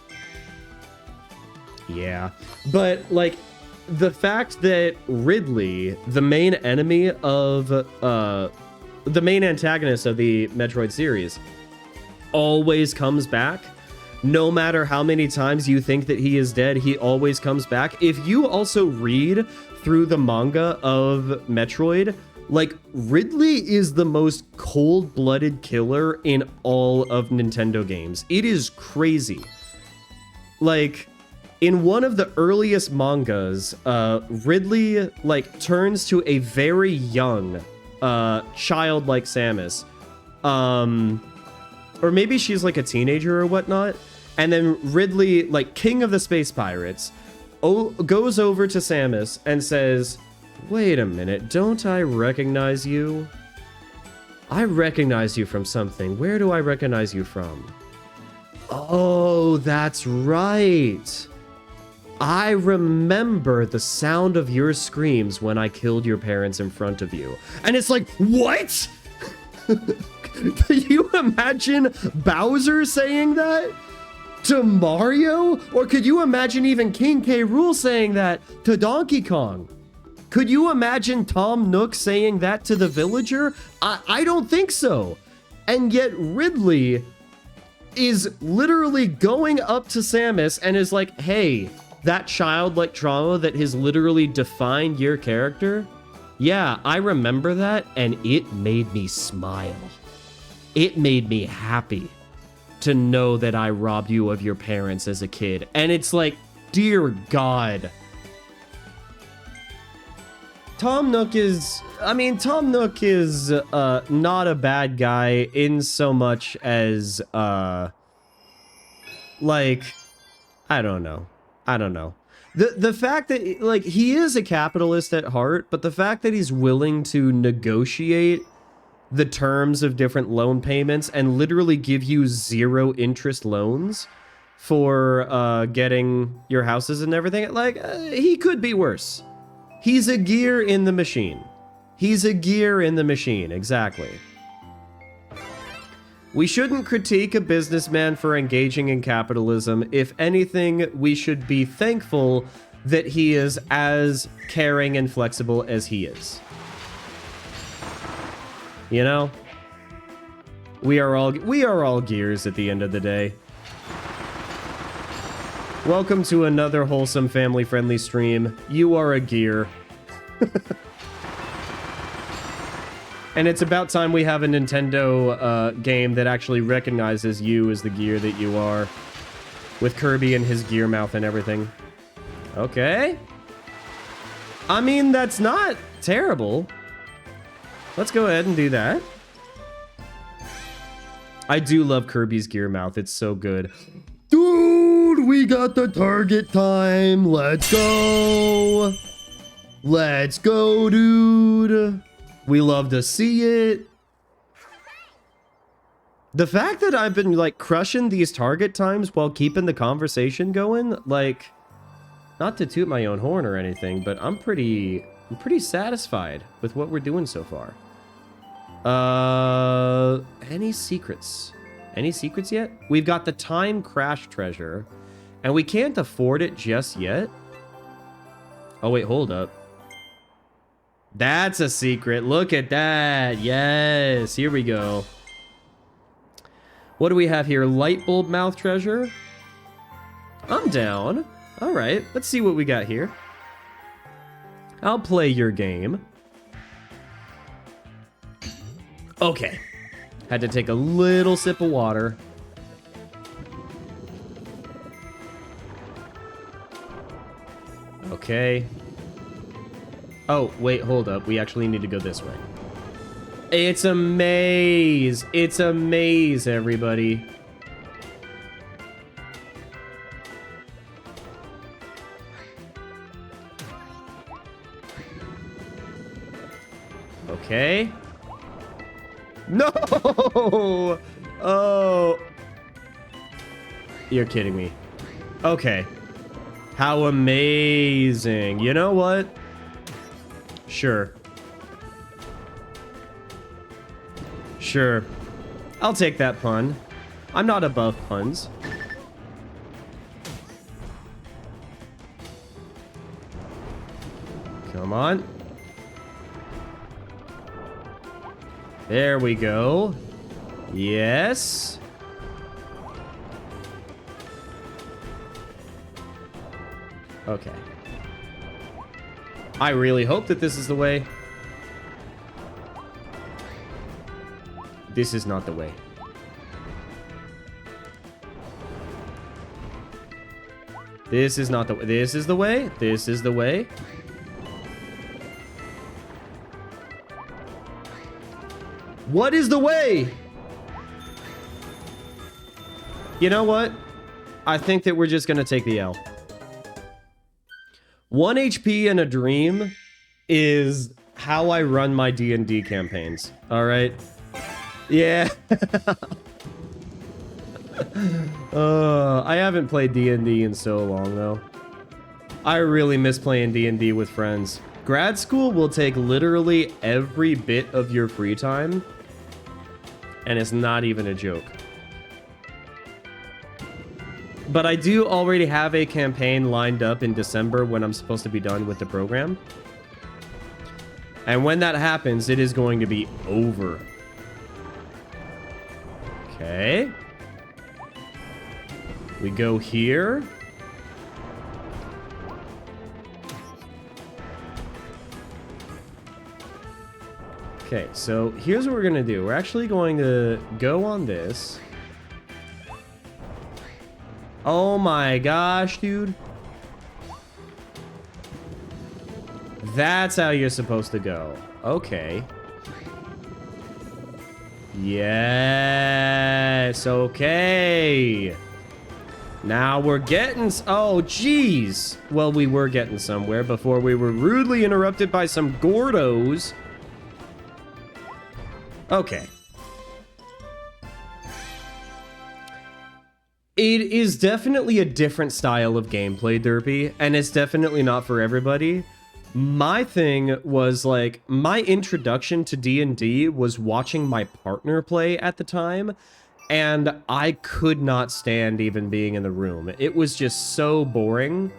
Speaker 1: Yeah. But, like, the fact that Ridley, the main enemy of, the main antagonist of the Metroid series, always comes back. No matter how many times you think that he is dead, he always comes back. If you also read through the manga of Metroid, like, Ridley is the most cold-blooded killer in all of Nintendo games. It is crazy. Like, in one of the earliest mangas, Ridley, like, turns to a very young child like Samus, or maybe she's like a teenager or whatnot, and then Ridley, like king of the space pirates, goes over to Samus and says, wait a minute, don't I recognize you? I recognize you from something. Where do I recognize you from? Oh, that's right. I remember the sound of your screams when I killed your parents in front of you. And it's like, what? Can you imagine Bowser saying that to Mario? Or could you imagine even King K. Rool saying that to Donkey Kong? Could you imagine Tom Nook saying that to the villager? I don't think so. And yet Ridley is literally going up to Samus and is like, hey, that childlike trauma that has literally defined your character, yeah, I remember that, and it made me smile. It made me happy to know that I robbed you of your parents as a kid. And it's like, dear God. Tom Nook is not a bad guy in so much as, like, I don't know. The fact that, like, he is a capitalist at heart, but the fact that he's willing to negotiate the terms of different loan payments and literally give you 0 interest loans for getting your houses and everything, like, he could be worse. He's a gear in the machine. He's a gear in the machine, exactly. We shouldn't critique a businessman for engaging in capitalism. If anything, we should be thankful that he is as caring and flexible as he is. You know? We are all gears at the end of the day. Welcome to another wholesome, family-friendly stream. You are a gear. And it's about time we have a Nintendo game that actually recognizes you as the gear that you are. With Kirby and his gear mouth and everything. Okay. I mean, that's not terrible. Let's go ahead and do that. I do love Kirby's gear mouth. It's so good. Dude, we got the target time. Let's go. Let's go, dude. We love to see it. The fact that I've been, like, crushing these target times while keeping the conversation going, like, not to toot my own horn or anything, but I'm pretty satisfied with what we're doing so far. Any secrets? Any secrets yet? We've got the time crash treasure, and we can't afford it just yet. Oh, wait, hold up. That's a secret. Look at that. Yes, here we go. What do we have here? Light bulb mouth treasure. I'm down. All right, let's see what we got here. I'll play your game. Okay. Had to take a little sip of water. Okay. Oh, wait, hold up. We actually need to go this way. It's a maze. It's a maze, everybody. Okay. No! Oh. You're kidding me. Okay. How amazing. You know what? Sure. Sure. I'll take that pun. I'm not above puns. Come on. There we go. Yes. Okay. I really hope that this is the way. This is not the way. This is not the way. This is the way. This is the way. What is the way? You know what? I think that we're just going to take the L. 1 HP in a dream is how I run my D&D campaigns. All right? Yeah. I haven't played D&D in so long, though. I really miss playing D&D with friends. Grad school will take literally every bit of your free time, and it's not even a joke. But I do already have a campaign lined up in December when I'm supposed to be done with the program. And when that happens, it is going to be over. Okay. We go here. Okay, so here's what we're gonna do. We're actually going to go on this. Oh my gosh, dude. That's how you're supposed to go. Okay. Yes, okay. Now we're getting... Oh, jeez. Well, we were getting somewhere before we were rudely interrupted by some Gordos. Okay. It is definitely a different style of gameplay, Derpy, and it's definitely not for everybody. My thing was, like, my introduction to D&D was watching my partner play at the time, and I could not stand even being in the room. It was just so boring.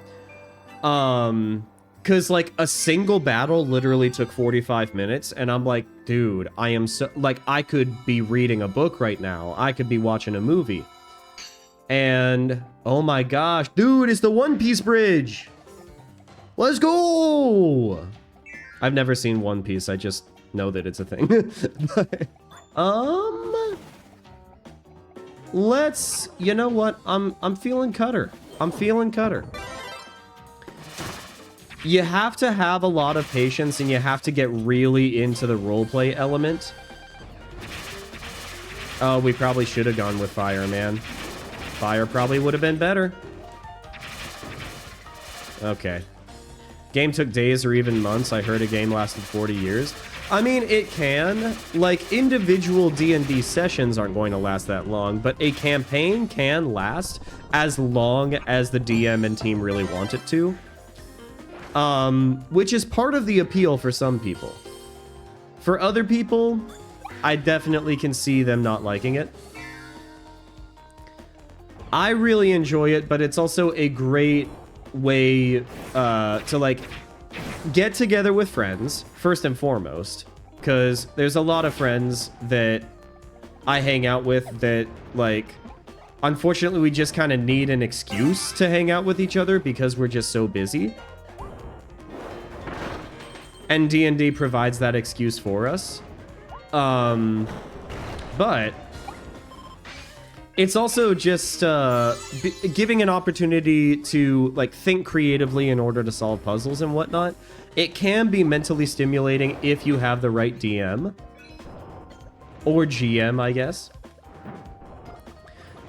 Speaker 1: Because, like, a single battle literally took 45 minutes, and I'm like, dude, I am so... Like, I could be reading a book right now. I could be watching a movie. And, oh my gosh, dude, it's the One Piece bridge! Let's go! I've never seen One Piece, I just know that it's a thing. But, let's... You know what? I'm feeling Cutter. I'm feeling Cutter. You have to have a lot of patience, and you have to get really into the roleplay element. Oh, we probably should have gone with Fire, man. Fire probably would have been better. Okay. Game took days or even months. I heard a game lasted 40 years. I mean, it can. Like, individual D&D sessions aren't going to last that long, but a campaign can last as long as the DM and team really want it to. Which is part of the appeal for some people. For other people, I definitely can see them not liking it. I really enjoy it, but it's also a great way to like get together with friends first and foremost, because there's a lot of friends that I hang out with that, like, unfortunately we just kind of need an excuse to hang out with each other because we're just so busy. And D&D provides that excuse for us. But it's also just giving an opportunity to like think creatively in order to solve puzzles and whatnot. It can be mentally stimulating if you have the right DM or GM, I guess.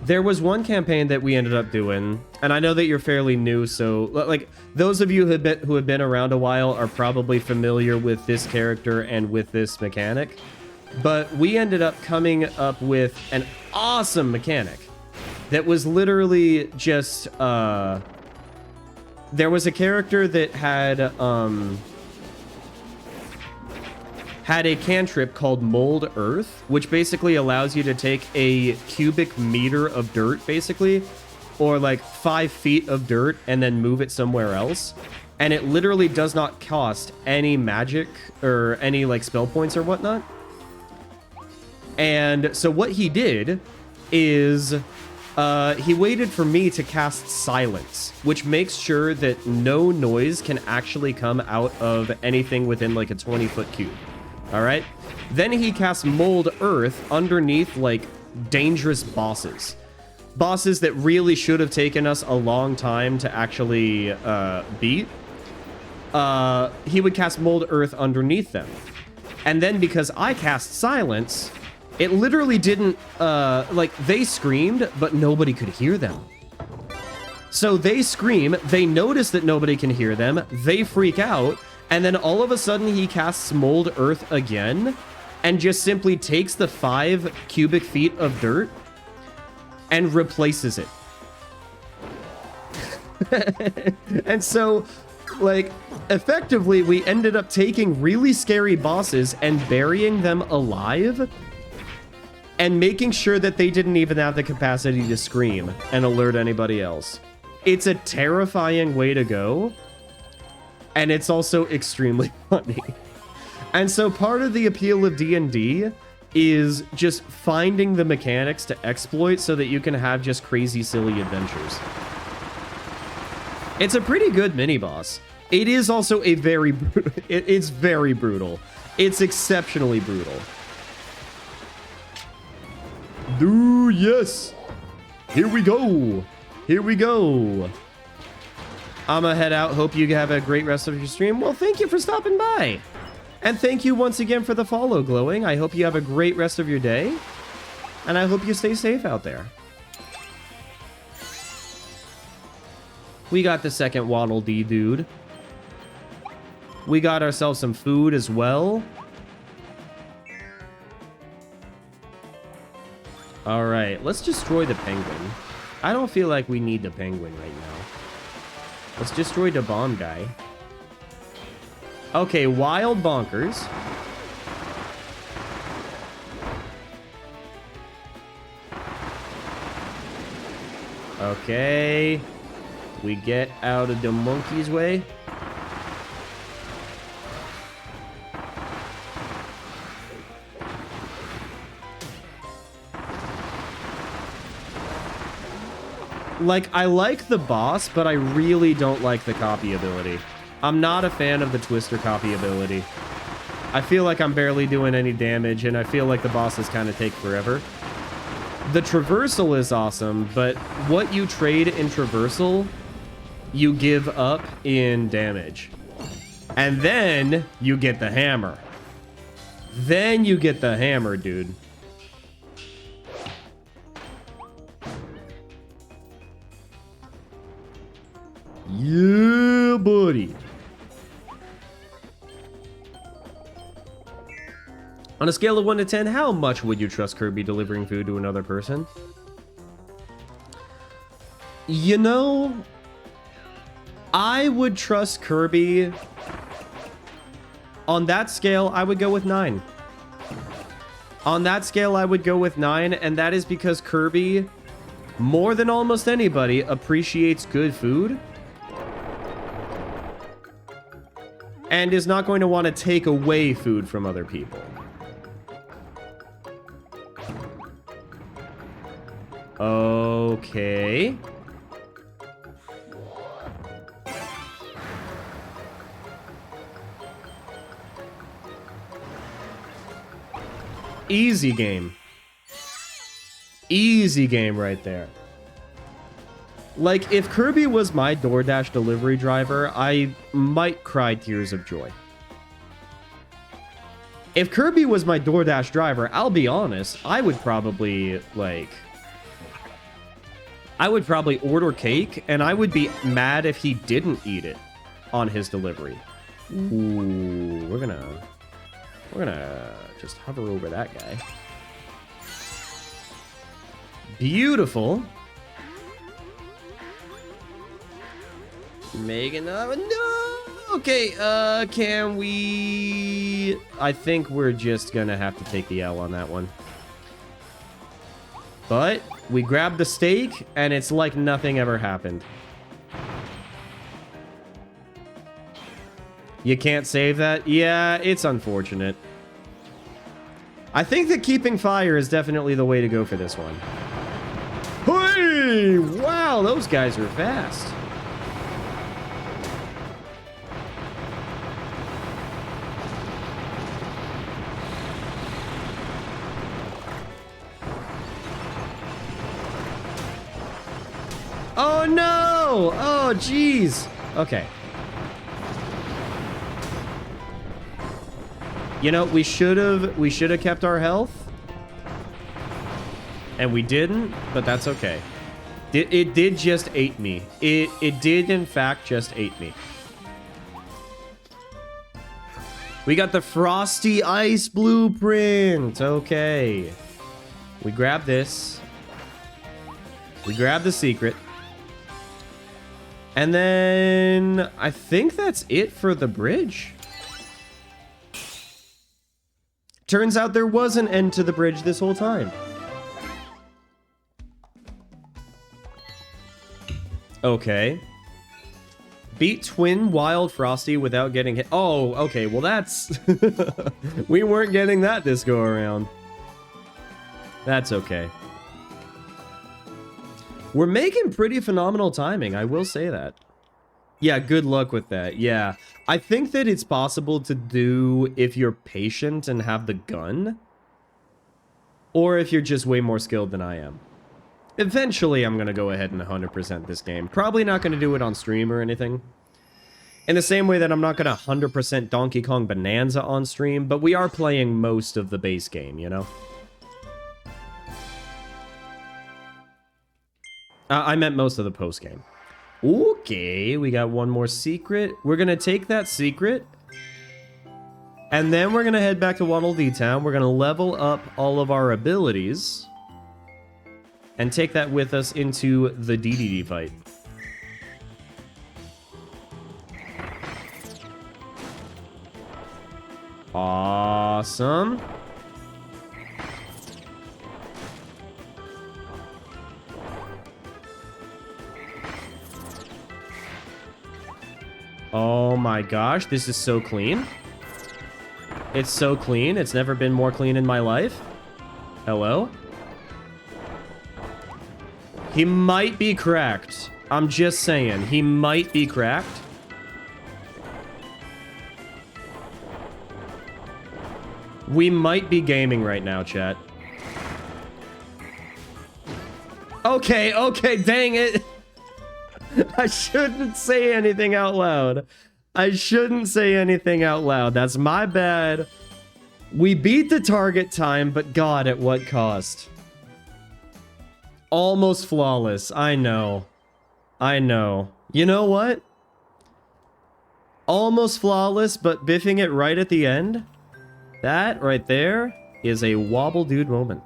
Speaker 1: There was one campaign that we ended up doing, and I know that you're fairly new, so like those of you who have been around a while are probably familiar with this character and with this mechanic. But we ended up coming up with an awesome mechanic that was literally just there was a character that had a cantrip called Mold Earth, which basically allows you to take a cubic meter of dirt, basically, or like 5 feet of dirt, and then move it somewhere else. And it literally does not cost any magic or any like spell points or whatnot. And so what he did is he waited for me to cast Silence, which makes sure that no noise can actually come out of anything within like a 20-foot cube. All right. Then he casts Mold Earth underneath like dangerous bosses. Bosses that really should have taken us a long time to actually beat. He would cast Mold Earth underneath them. And then because I cast Silence, it literally didn't, like, they screamed, but nobody could hear them. So they scream, they notice that nobody can hear them, they freak out, and then all of a sudden he casts Mold Earth again, and just simply takes the 5 cubic feet of dirt and replaces it. And so, like, effectively, we ended up taking really scary bosses and burying them alive, and making sure that they didn't even have the capacity to scream and alert anybody else. It's a terrifying way to go, and it's also extremely funny. And so part of the appeal of D&D is just finding the mechanics to exploit so that you can have just crazy, silly adventures. It's a pretty good mini-boss. It is also a very... it's very brutal. It's exceptionally brutal. Dude, yes. Here we go. Here we go. I'm gonna head out. Hope you have a great rest of your stream. Well, thank you for stopping by. And thank you once again for the follow, Glowing. I hope you have a great rest of your day. And I hope you stay safe out there. We got the second Waddle Dee dude. We got ourselves some food as well. All right, let's destroy the penguin. I don't feel like we need the penguin right now. Let's destroy the bomb guy. Okay, wild bonkers. Okay. We get out of the monkey's way. Like, I like the boss, but I really don't like the copy ability. I'm not a fan of the Twister copy ability. I feel like I'm barely doing any damage, and I feel like the bosses kind of take forever. The traversal is awesome, but what you trade in traversal, you give up in damage. And then you get the hammer. Then you get the hammer, dude. Yeah, buddy. On a scale of 1 to 10, how much would you trust Kirby delivering food to another person? You know, I would trust Kirby. On that scale, I would go with 9. On that scale, I would go with 9, and that is because Kirby more than almost anybody, appreciates good food and is not going to want to take away food from other people. Okay. Easy game. Easy game right there. Like, if Kirby was my DoorDash delivery driver, I might cry tears of joy. If Kirby was my DoorDash driver, I'll be honest, I would probably, like... I would probably order cake, and I would be mad if he didn't eat it on his delivery. Ooh, we're gonna just hover over that guy. Beautiful. Megan, no! Okay, can we... I think we're just gonna have to take the L on that one. But we grabbed the steak, and it's like nothing ever happened. You can't save that? Yeah, it's unfortunate. I think that keeping fire is definitely the way to go for this one. Hey! Wow, those guys are fast. Oh no! Oh jeez. Okay. You know, we should have kept our health. And we didn't, but that's okay. It did just ate me. It did in fact just ate me. We got the Frosty Ice blueprint. Okay. We grab this. We grab the secret. And then I think that's it for the bridge. Turns out there was an end to the bridge this whole time. Okay. Beat Twin Wild Frosty without getting hit. Oh, okay. Well, that's... we weren't getting that this go around. That's okay. We're making pretty phenomenal timing, I will say that. Yeah, good luck with that. Yeah, I think that it's possible to do if you're patient and have the gun. Or if you're just way more skilled than I am. Eventually, I'm going to go ahead and 100% this game. Probably not going to do it on stream or anything. In the same way that I'm not going to 100% Donkey Kong Bonanza on stream, but we are playing most of the base game, you know? I meant most of the post-game. Okay, we got one more secret. We're going to take that secret. And then we're going to head back to Waddle Dee Town. We're going to level up all of our abilities. And take that with us into the DDD fight. Awesome. Oh my gosh, this is so clean. It's so clean. It's never been more clean in my life. Hello? He might be cracked. I'm just saying, he might be cracked. We might be gaming right now, chat. Okay, okay, dang it. I shouldn't say anything out loud. I shouldn't say anything out loud. That's my bad. We beat the target time, but God, at what cost? Almost flawless. I know. I know. You know what? Almost flawless, but biffing it right at the end? That right there is a wobble dude moment.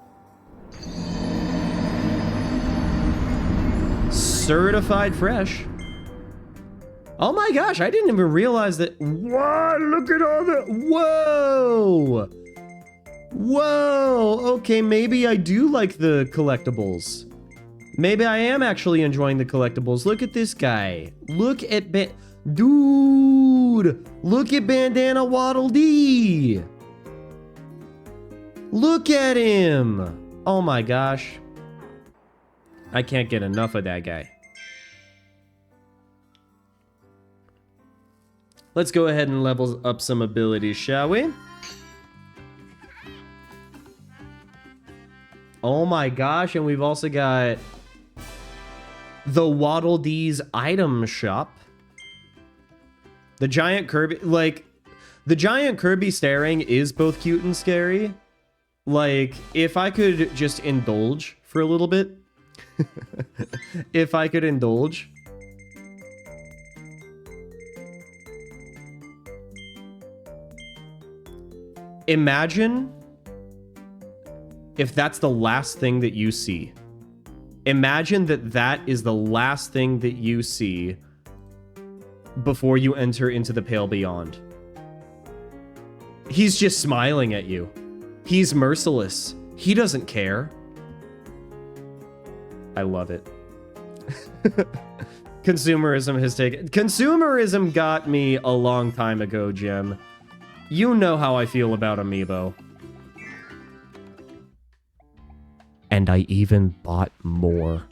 Speaker 1: Certified fresh. Oh my gosh, I didn't even realize that. Wow, look at all the... Whoa! Whoa! Okay, maybe I do like the collectibles. Maybe I am actually enjoying the collectibles. Look at this guy. Look at Dude! Look at Bandana Waddle Dee! Look at him! Oh my gosh. I can't get enough of that guy. Let's go ahead and level up some abilities, shall we? Oh my gosh, and we've also got the Waddle Dee's item shop. The giant Kirby, like, the giant Kirby staring is both cute and scary. Like, if I could just indulge for a little bit. If I could indulge. Imagine if that's the last thing that you see. Imagine that that is the last thing that you see before you enter into the Pale Beyond. He's just smiling at you. He's merciless. He doesn't care. I love it. Consumerism got me a long time ago, Gem. You know how I feel about Amiibo. And I even bought more.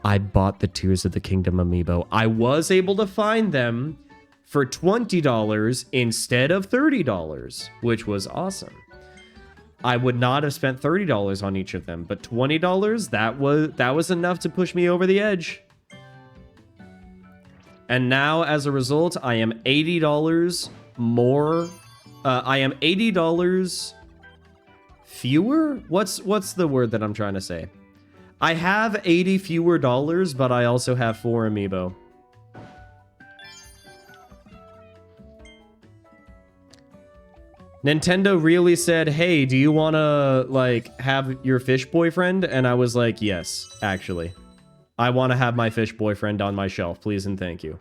Speaker 1: I bought the Tears of the Kingdom Amiibo. I was able to find them for $20 instead of $30, which was awesome. I would not have spent $30 on each of them, but $20, that was enough to push me over the edge. And now, as a result, I am $80 more. I am $80 fewer? What's the word that I'm trying to say? I have 80 fewer dollars, but I also have 4 Amiibo. Nintendo really said, hey, do you want to, like, have your fish boyfriend? And I was like, yes, actually. I want to have my fish boyfriend on my shelf, please and thank you.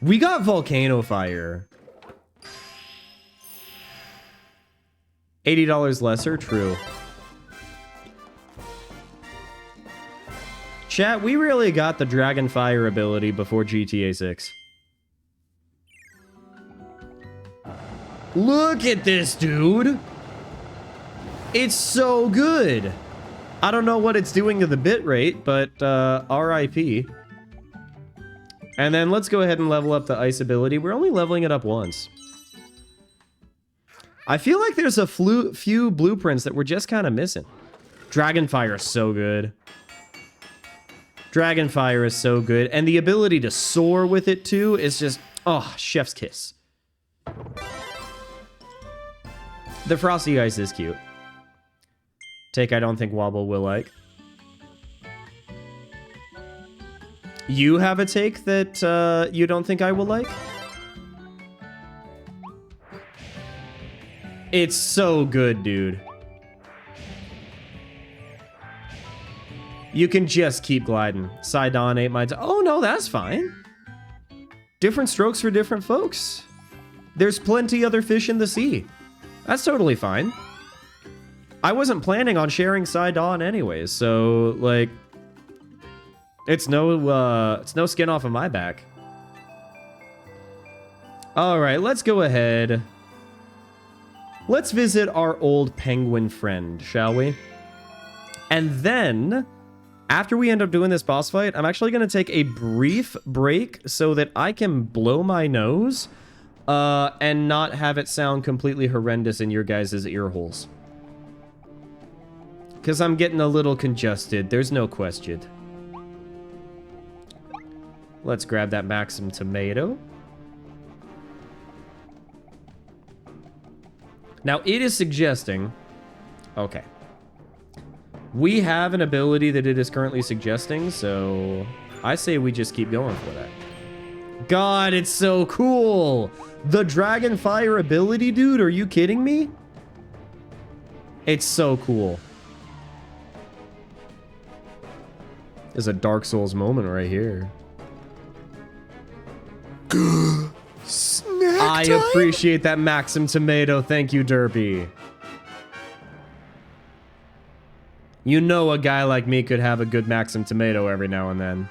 Speaker 1: We got Volcano Fire. $80 lesser? True. Chat, we really got the Dragon Fire ability before GTA 6. Look at this, dude! It's so good! I don't know what it's doing to the bitrate, but RIP. And then let's go ahead and level up the ice ability. We're only leveling it up once. I feel like there's a few blueprints that we're just kind of missing. Dragonfire is so good. Dragonfire is so good. And the ability to soar with it, too, is just... oh, chef's kiss. The Frosty Ice is cute. Take I don't think Wobble will like. You have a take that you don't think I will like? It's so good, dude. You can just keep gliding. Sidon ate my... oh, no, that's fine. Different strokes for different folks. There's plenty other fish in the sea. That's totally fine. I wasn't planning on sharing Sidon anyways, so, like... it's no skin off of my back. Alright, let's go ahead. Let's visit our old penguin friend, shall we? And then, after we end up doing this boss fight, I'm actually going to take a brief break so that I can blow my nose and not have it sound completely horrendous in your guys' ear holes. Because I'm getting a little congested, there's no question. Let's grab that Maxim tomato. Now, it is suggesting... okay. We have an ability that it is currently suggesting, so... I say we just keep going for that. God, it's so cool! The Dragonfire ability, dude? Are you kidding me? It's so cool. There's a Dark Souls moment right here.
Speaker 2: Snack
Speaker 1: I
Speaker 2: time?
Speaker 1: appreciate that Maxim tomato. Thank you, Derpy. You know a guy like me could have a good Maxim tomato every now and then.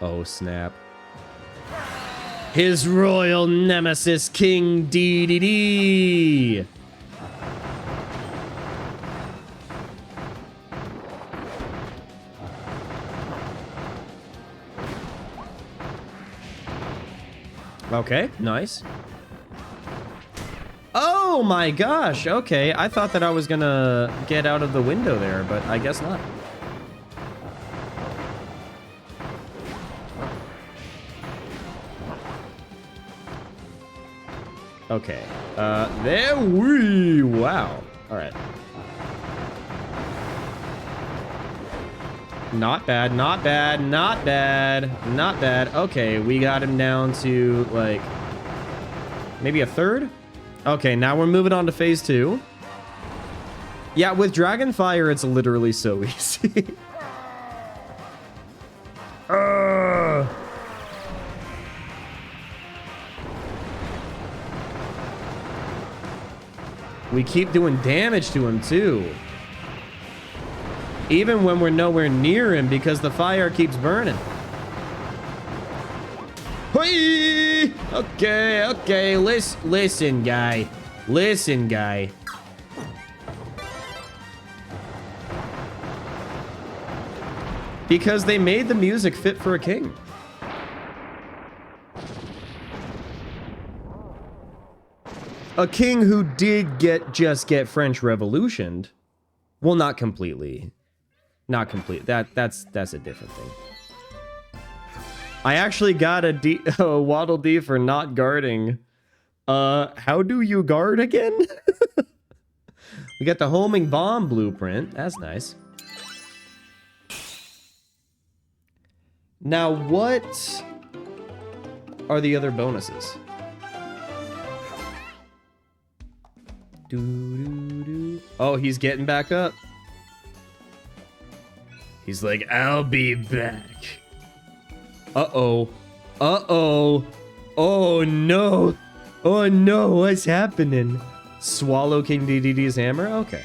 Speaker 1: Oh, snap. His royal nemesis, King DDD. Okay, nice. Oh my gosh, okay. I thought that I was gonna get out of the window there, but I guess not. Okay, there we... Wow. Alright. Not bad, not bad, not bad, not bad. Okay, we got him down to, like, maybe a third? Okay, now we're moving on to phase 2. Yeah, with Dragonfire, it's literally so easy. We keep doing damage to him, too. Even when we're nowhere near him because the fire keeps burning. Whee! Okay, okay. Listen, guy. Listen, guy. Because they made the music fit for a king. A king who did just get French Revolutioned. Well, not completely. Not complete. That's a different thing. I actually got a Waddle Dee for not guarding. How do you guard again? We got the homing bomb blueprint. That's nice. Now, what are the other bonuses? Oh, he's getting back up. He's like, I'll be back. Uh-oh. Uh-oh. Oh, no. Oh, no. What's happening? Swallow King DDD's hammer? Okay.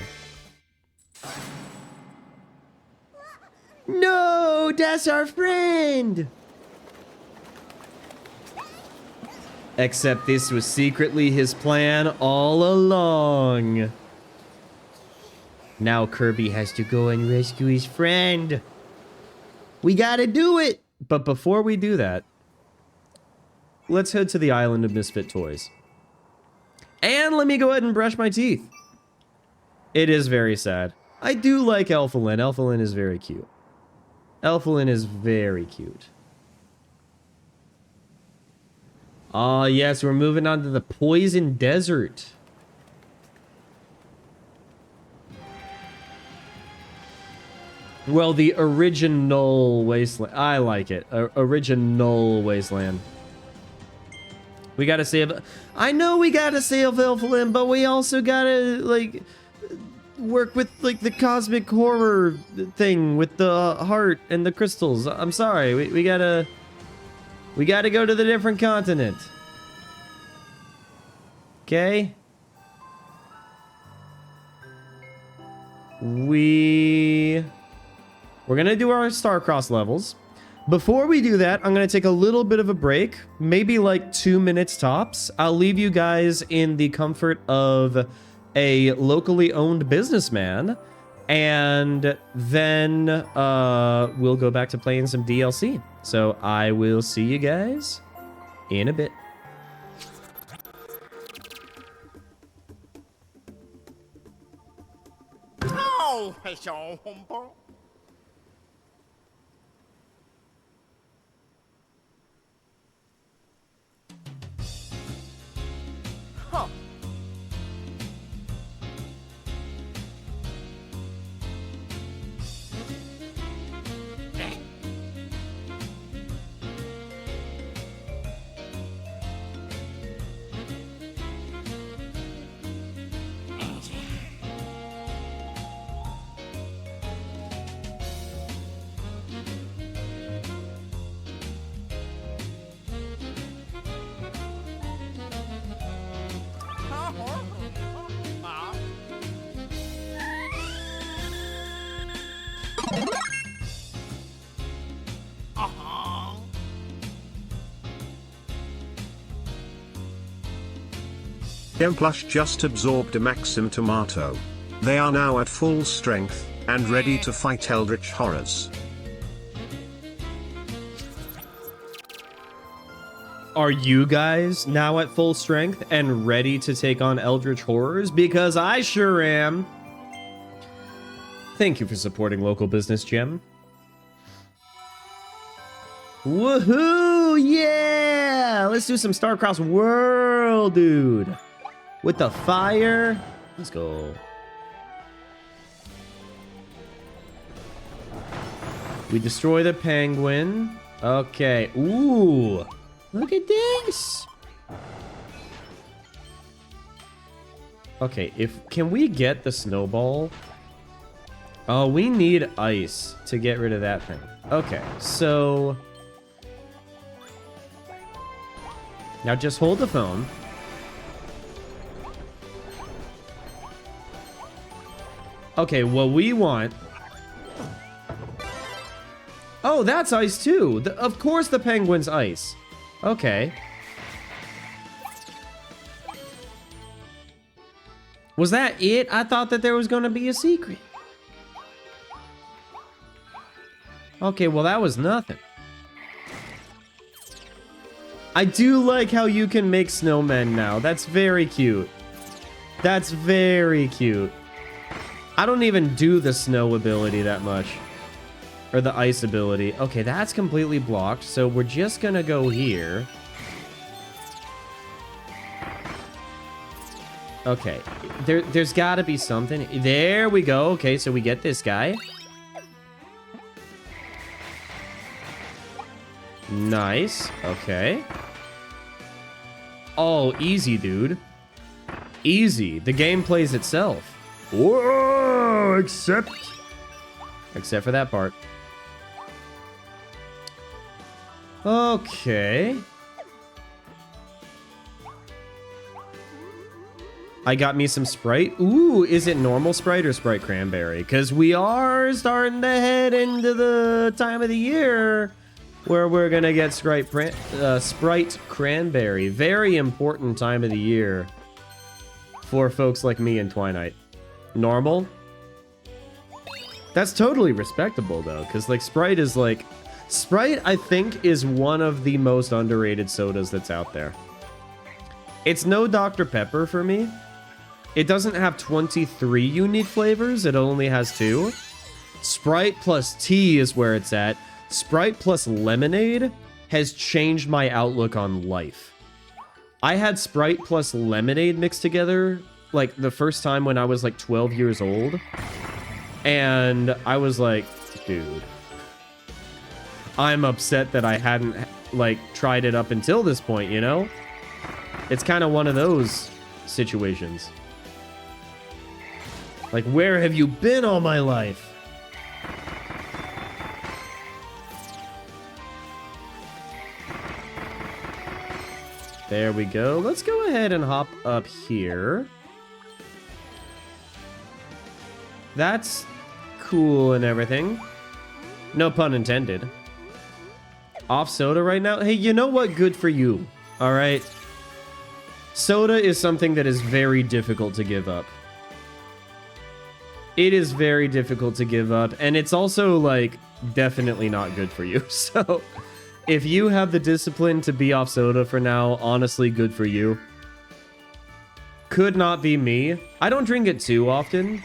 Speaker 1: No, that's our friend. Except this was secretly his plan all along. Now Kirby has to go and rescue his friend. We gotta do it! But before we do that, let's head to the island of Misfit Toys. And let me go ahead and brush my teeth. It is very sad. I do like Elfalyn. Elfalyn is very cute. Elfalyn is very cute. Ah, yes, we're moving on to the Poison Desert. Well, the original Wasteland. I like it. Original Wasteland. We gotta save... I know we gotta save Elfalyn, but we also gotta, like, work with, like, the cosmic horror thing with the heart and the crystals. I'm sorry. We gotta... We gotta go to the different continent. Okay? We're gonna do our Starcross levels. Before we do that, I'm gonna take a little bit of a break. Maybe like 2 minutes tops. I'll leave you guys in the comfort of a locally owned businessman. And then we'll go back to playing some DLC. So I will see you guys in a bit.
Speaker 2: Oh, hello, humble. Huh. Uh-huh.
Speaker 3: Plush just absorbed a Maxim tomato. They are now at full strength, and ready to fight eldritch horrors.
Speaker 1: Are you guys now at full strength and ready to take on eldritch horrors? Because I sure am. Thank you for supporting local business, Gem. Woohoo! Yeah! Let's do some Star-Crossed World, dude. With the fire. Let's go. We destroy the penguin. Okay. Ooh. Look at this. Okay, can we get the snowball? Oh, we need ice to get rid of that thing. Okay, so now just hold the phone. Okay, what we want. Oh, that's ice too. Of course the penguin's ice. Okay. Was that it? I thought that there was going to be a secret. Okay, well, that was nothing. I do like how you can make snowmen now. That's very cute. That's very cute. I don't even do the snow ability that much. Or the ice ability. Okay, that's completely blocked. So we're just gonna go here. Okay. There's gotta be something. There we go. Okay, so we get this guy. Nice. Okay. Oh, easy, dude. Easy. The game plays itself. Whoa! Except for that part. Okay. I got me some Sprite. Ooh, is it normal Sprite or Sprite Cranberry? Because we are starting to head into the time of the year where we're going to get Sprite Cranberry. Very important time of the year for folks like me and Twilight. Normal? That's totally respectable, though, because, like, Sprite is, like... Sprite, I think, is one of the most underrated sodas that's out there. It's no Dr. Pepper for me. It doesn't have 23 unique flavors. It only has 2. Sprite plus tea is where it's at. Sprite plus lemonade has changed my outlook on life. I had Sprite plus lemonade mixed together, like, the first time when I was, like, 12 years old. And I was like, dude... I'm upset that I hadn't, like, tried it up until this point, you know? It's kind of one of those situations. Like, where have you been all my life? There we go. Let's go ahead and hop up here. That's cool and everything. No pun intended. Off soda right now? Hey, you know what? Good for you. All right. Soda is something that is very difficult to give up. It is very difficult to give up. And it's also, like, definitely not good for you. So, if you have the discipline to be off soda for now, honestly, good for you. Could not be me. I don't drink it too often.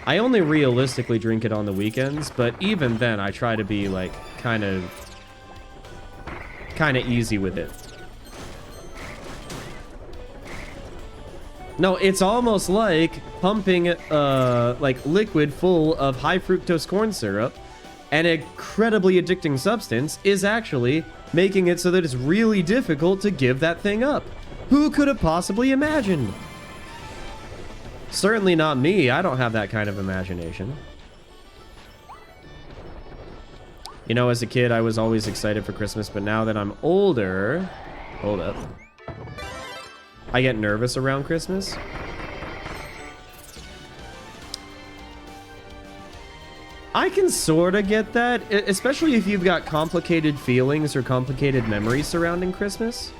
Speaker 1: I only realistically drink it on the weekends. But even then, I try to be, like, kind of easy with it. No, it's almost like pumping like liquid full of high fructose corn syrup, an incredibly addicting substance, is actually making it so that it's really difficult to give that thing up. Who could have possibly imagined? Certainly not me. I don't have that kind of imagination. You know, as a kid, I was always excited for Christmas, but now that I'm older... Hold up. I get nervous around Christmas. I can sort of get that, especially if you've got complicated feelings or complicated memories surrounding Christmas.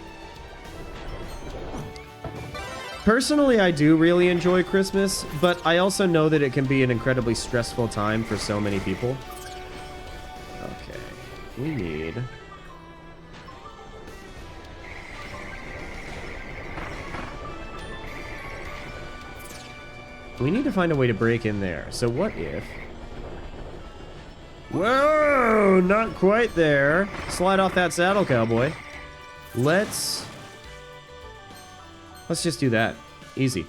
Speaker 1: Personally, I do really enjoy Christmas, but I also know that it can be an incredibly stressful time for so many people. Okay, we need... We need to find a way to break in there. So what if... Whoa! Not quite there. Slide off that saddle, cowboy. Let's just do that. Easy.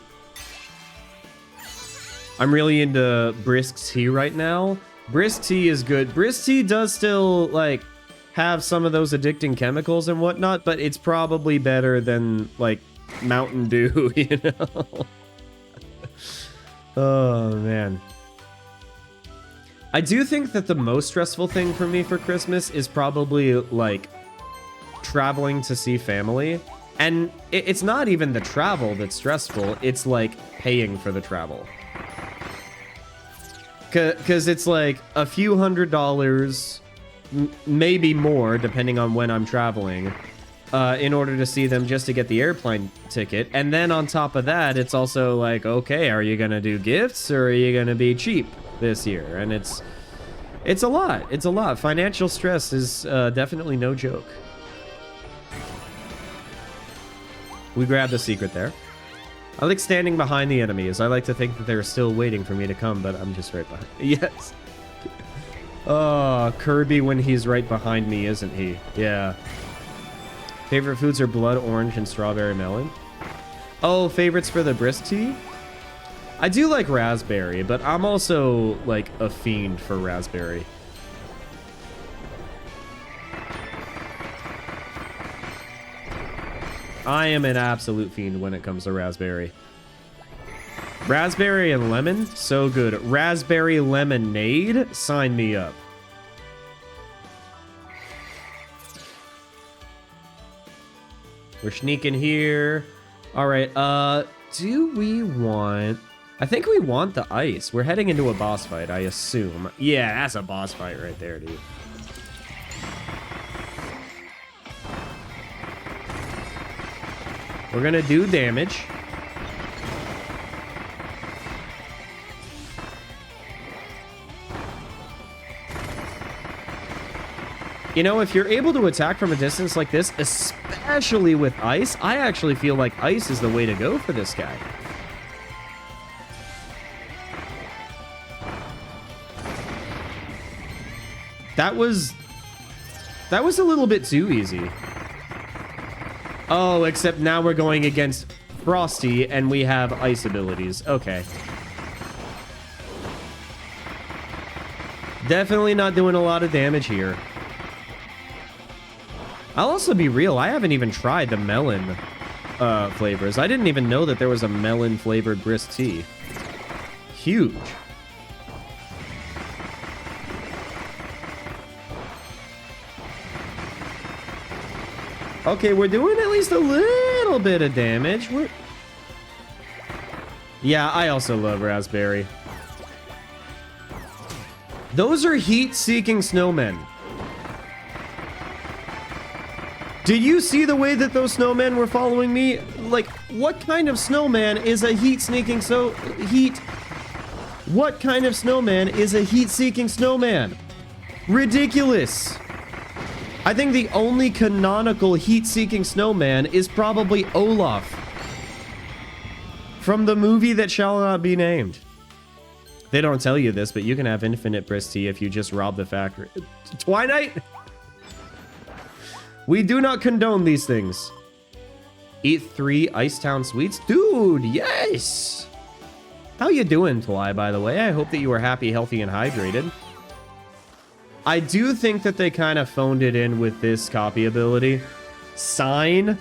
Speaker 1: I'm really into brisk tea right now. Brisk tea is good. Brisk tea does still, like, have some of those addicting chemicals and whatnot, but it's probably better than, like, Mountain Dew, you know? Oh, man. I do think that the most stressful thing for me for Christmas is probably, like, traveling to see family. And it's not even the travel that's stressful. It's, like, paying for the travel. Because it's, like, a few $100s, maybe more, depending on when I'm traveling, in order to see them just to get the airplane ticket. And then on top of that, it's also like, okay, are you going to do gifts or are you going to be cheap this year? And it's a lot. It's a lot. Financial stress is definitely no joke. We grabbed a secret there. I like standing behind the enemies. I like to think that they're still waiting for me to come, but I'm just right behind. Yes. Oh, Kirby when he's right behind me, isn't he? Yeah. Favorite foods are blood orange and strawberry melon. Oh, favorites for the brisk tea? I do like raspberry, but I'm also, like, a fiend for raspberry. I am an absolute fiend when it comes to raspberry. Raspberry and lemon? So good. Raspberry lemonade? Sign me up. We're sneaking here. All right, do we want... I think we want the ice. We're heading into a boss fight, I assume. Yeah, that's a boss fight right there, dude. We're gonna do damage. You know, if you're able to attack from a distance like this, especially with ice, I actually feel like ice is the way to go for this guy. That was a little bit too easy. Oh, except now we're going against Frosty and we have ice abilities. Okay. Definitely not doing a lot of damage here. I'll also be real, I haven't even tried the melon flavors. I didn't even know that there was a melon flavored brisk tea. Huge. Okay, we're doing at least a little bit of damage. Yeah, I also love raspberry. Those are heat-seeking snowmen. Did you see the way that those snowmen were following me? Like, what kind of snowman is a heat-seeking What kind of snowman is a heat-seeking snowman? Ridiculous. I think the only canonical heat-seeking snowman is probably Olaf. From the movie that shall not be named. They don't tell you this, but you can have infinite brisk tea if you just rob the factory. Twilight? We do not condone these things. Eat 3 Icetown sweets? Dude, yes! How you doing, Twy, by the way? I hope that you are happy, healthy, and hydrated. I do think that they kind of phoned it in with this copy ability. Sign?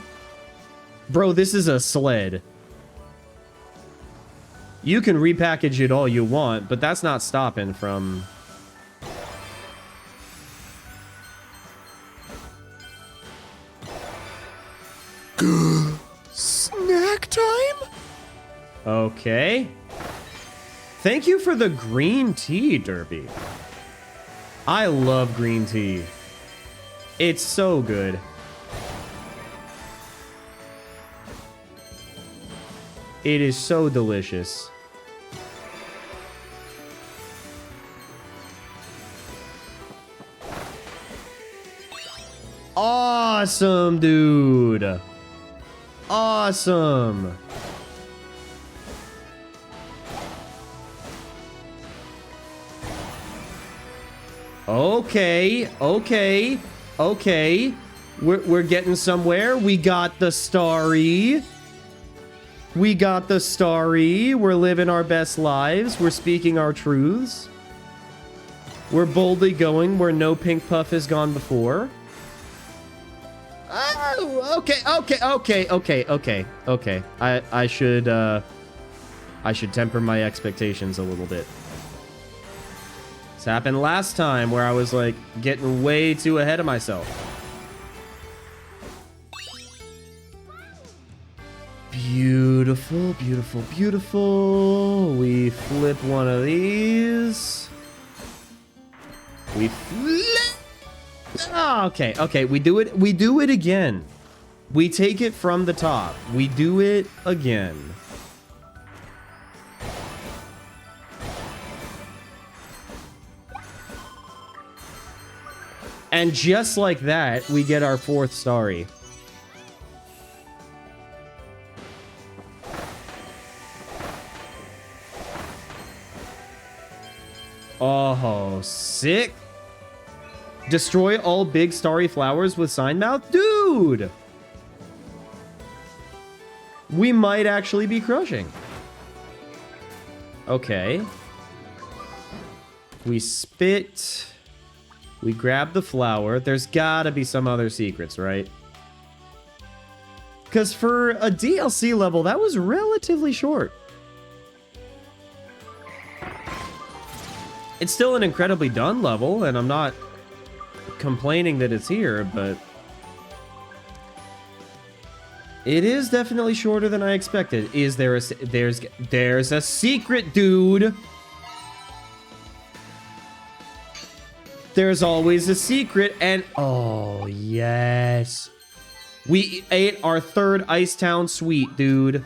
Speaker 1: Bro, this is a sled. You can repackage it all you want, but that's not stopping from...
Speaker 4: Snack time?
Speaker 1: Okay. Thank you for the green tea, Derby. I love green tea. It's so good. It is so delicious. Awesome, dude. Awesome. Okay, okay, okay. We're getting somewhere. We got the starry. We got the starry. We're living our best lives. We're speaking our truths. We're boldly going where no pink puff has gone before. Oh, okay. I should temper my expectations a little bit. This happened last time where I was like getting way too ahead of myself. Beautiful, beautiful, beautiful. We flip one of these. We flip. Oh, okay. We do it again. We take it from the top. We do it again. And just like that, we get our fourth starry. Oh, sick. Destroy all big starry flowers with sign mouth? Dude! We might actually be crushing. Okay. We spit. We grab the flower. There's gotta be some other secrets, right? Because for a DLC level, that was relatively short. It's still an incredibly done level, and I'm not complaining that it's here, but it is definitely shorter than I expected. Is there a there's a secret, dude? There's always a secret, and oh yes, we ate our third Ice Town sweet, dude.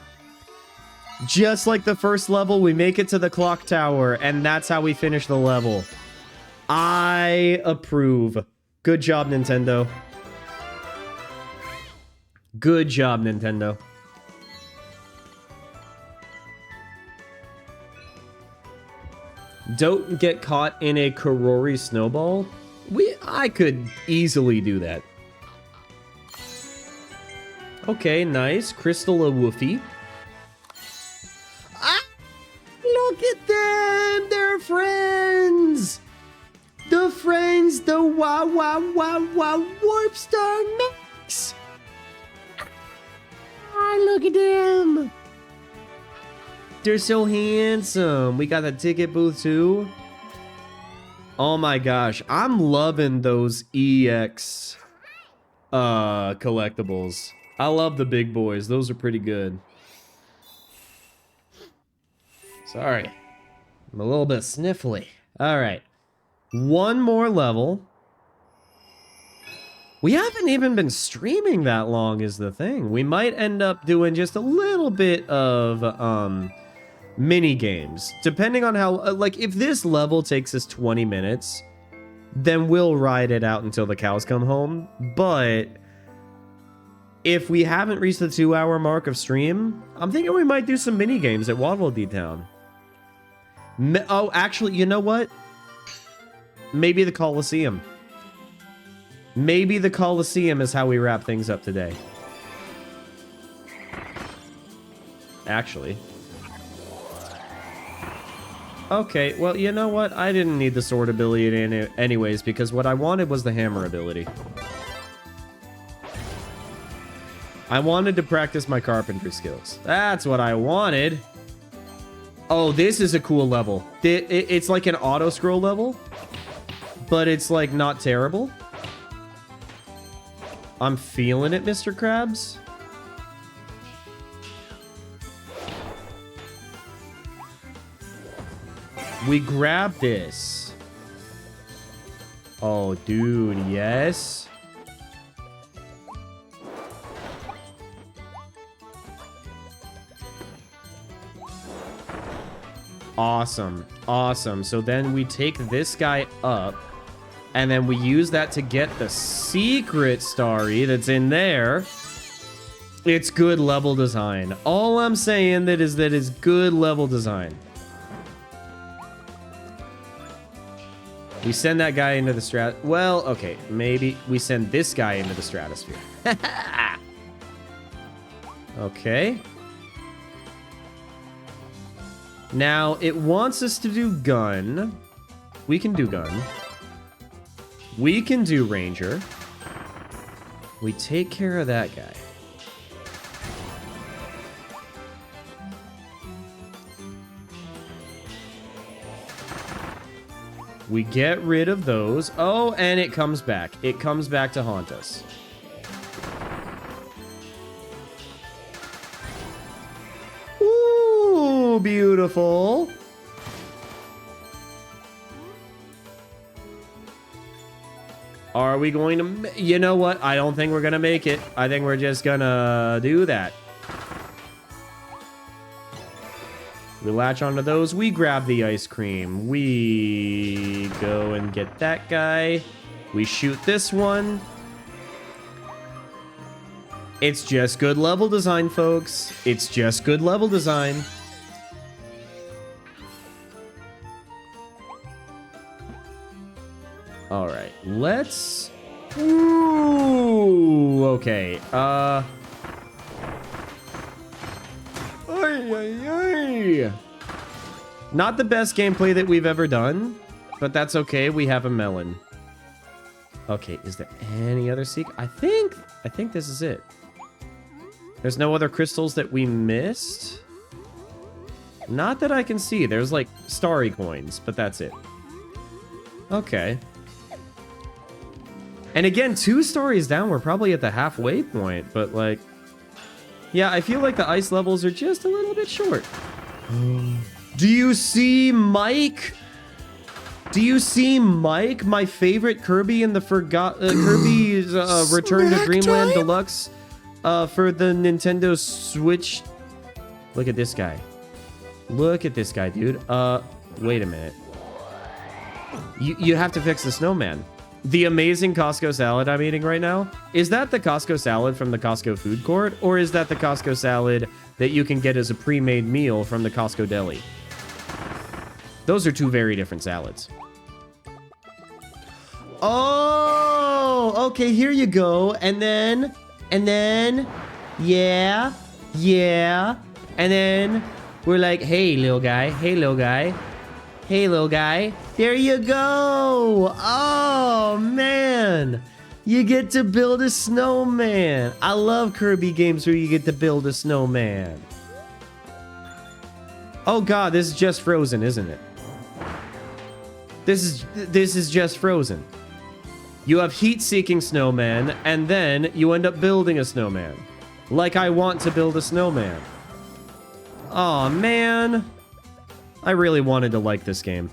Speaker 1: Just like the first level, we make it to the clock tower, and that's how we finish the level. I approve. Good job, Nintendo. Good job, Nintendo. Don't get caught in a Karori snowball. I could easily do that. Okay, nice. Crystal a woofie. Ah! Look at them! They're friends! The friends, the wow warp star mix. Ah, look at them. They're so handsome. We got the ticket booth too. Oh my gosh, I'm loving those EX collectibles. I love the big boys. Those are pretty good. Sorry. I'm a little bit sniffly. All right. One more level. We haven't even been streaming that long is the thing. We might end up doing just a little bit of mini games. Depending on how, like, if this level takes us 20 minutes, then we'll ride it out until the cows come home. But if we haven't reached the 2-hour mark of stream, I'm thinking we might do some mini games at Waddle Dee Town. Oh, actually, you know what? Maybe the Coliseum. Maybe the Coliseum is how we wrap things up today. Actually. Okay, well, you know what? I didn't need the sword ability anyways, because what I wanted was the hammer ability. I wanted to practice my carpentry skills. That's what I wanted. Oh, this is a cool level. It's like an auto-scroll level, but it's like not terrible. I'm feeling it, Mr. Krabs. We grab this. Oh, dude, yes. Awesome. Awesome. So then we take this guy up, and then we use that to get the secret starry that's in there. It's good level design. All I'm saying that is good level design. We send that guy into the well, okay, maybe we send this guy into the stratosphere. Okay. Now, it wants us to do gun. We can do gun. We can do ranger. We take care of that guy. We get rid of those. Oh, and it comes back. It comes back to haunt us. Ooh, beautiful. Are we going to... You know what? I don't think we're going to make it. I think we're just going to do that. We latch onto those. We grab the ice cream. We go and get that guy. We shoot this one. It's just good level design, folks. It's just good level design. All right, let's... Ooh, okay. Ay, ay, ay. Not the best gameplay that we've ever done, but that's okay. We have a melon. Okay, is there any other secret? I think this is it. There's no other crystals that we missed. Not that I can see. There's like starry coins, but that's it. Okay. And again, 2 stories down, we're probably at the halfway point, but like... Yeah, I feel like the ice levels are just a little bit short. Do you see Mike? Do you see Mike, my favorite Kirby in the Kirby's Return to Dreamland Deluxe for the Nintendo Switch? Look at this guy. Look at this guy, dude. Wait a minute. You have to fix the snowman. The amazing Costco salad I'm eating right now, is that the Costco salad from the Costco food court, or is that the Costco salad that you can get as a pre-made meal from the Costco deli? Those are 2 very different salads. Oh, okay, here you go. And then, yeah, and then we're like, hey, little guy, hey, little guy. Hey, little guy. There you go. Oh, man. You get to build a snowman. I love Kirby games where you get to build a snowman. Oh, God. This is just Frozen, isn't it? This is just Frozen. You have heat-seeking snowman, and then you end up building a snowman. Like I want to build a snowman. Oh, man. I really wanted to like this game.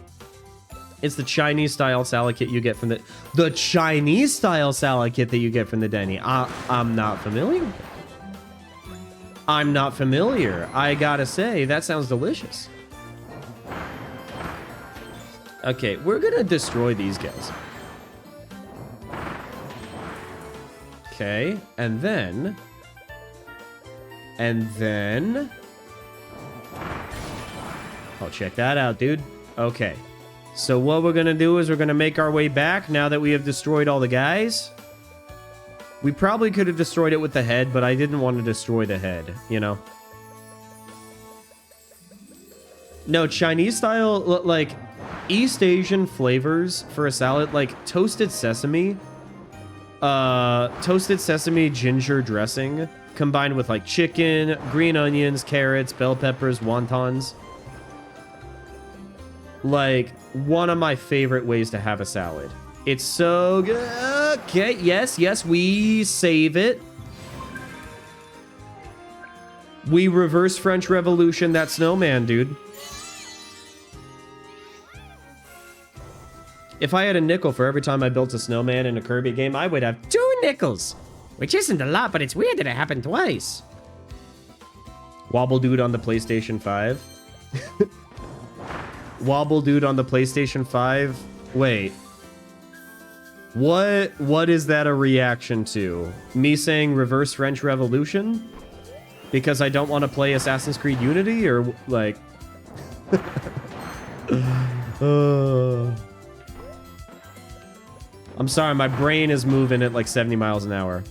Speaker 1: It's the Chinese-style salad kit you get from the Chinese-style salad kit that you get from the Denny. I'm not familiar with it. I'm not familiar. I gotta say, that sounds delicious. Okay, we're gonna destroy these guys. Okay, and then... Oh, check that out, dude. Okay. So what we're going to do is we're going to make our way back now that we have destroyed all the guys. We probably could have destroyed it with the head, but I didn't want to destroy the head, you know? No, Chinese style, like, East Asian flavors for a salad, like toasted sesame ginger dressing, combined with, like, chicken, green onions, carrots, bell peppers, wontons. Like, one of my favorite ways to have a salad. It's so good. Okay, yes, we save it. We reverse French Revolution that snowman, dude. If I had a nickel for every time I built a snowman in a Kirby game, I would have 2 nickels. Which isn't a lot, but it's weird that it happened twice. Wobble Dude on the PlayStation 5. Wobble Dude on the PlayStation 5. Wait. What is that a reaction to? Me saying Reverse French Revolution? Because I don't want to play Assassin's Creed Unity? Or, like... I'm sorry, my brain is moving at like 70 miles an hour.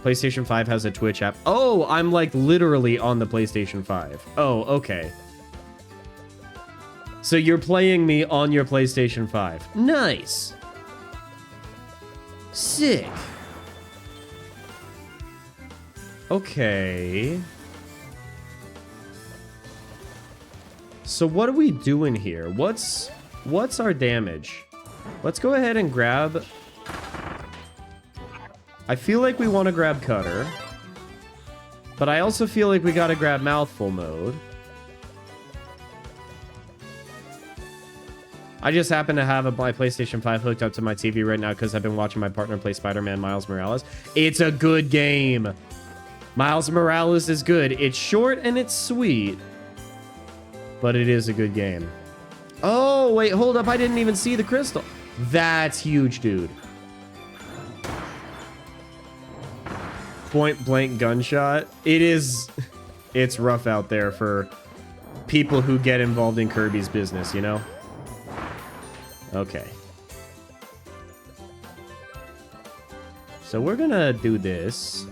Speaker 1: PlayStation 5 has a Twitch app. Oh, I'm like literally on the PlayStation 5. Oh, okay. So you're playing me on your PlayStation 5. Nice. Sick. Okay. So what are we doing here? What's our damage? Let's go ahead and grab... I feel like we want to grab Cutter. But I also feel like we gotta grab Mouthful Mode. I just happen to have my PlayStation 5 hooked up to my TV right now because I've been watching my partner play Spider-Man Miles Morales. It's a good game. Miles Morales is good. It's short and it's sweet. But it is a good game. Oh, wait, hold up. I didn't even see the crystal. That's huge, dude. Point blank gunshot. It is... It's rough out there for people who get involved in Kirby's business, you know? Okay. So we're gonna do this.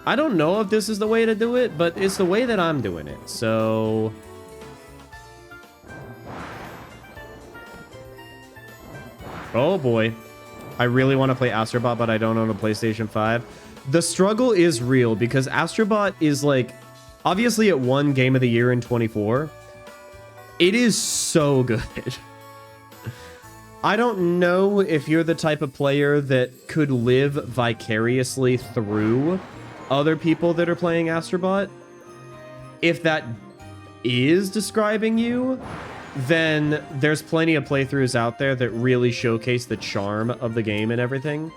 Speaker 1: I don't know if this is the way to do it, but it's the way that I'm doing it. So... Oh boy. I really want to play Astrobot, but I don't own a PlayStation 5. The struggle is real because Astrobot is like... Obviously it won Game of the Year in 24. It is so good. I don't know if you're the type of player that could live vicariously through other people that are playing Astrobot. If that is describing you, then there's plenty of playthroughs out there that really showcase the charm of the game and everything.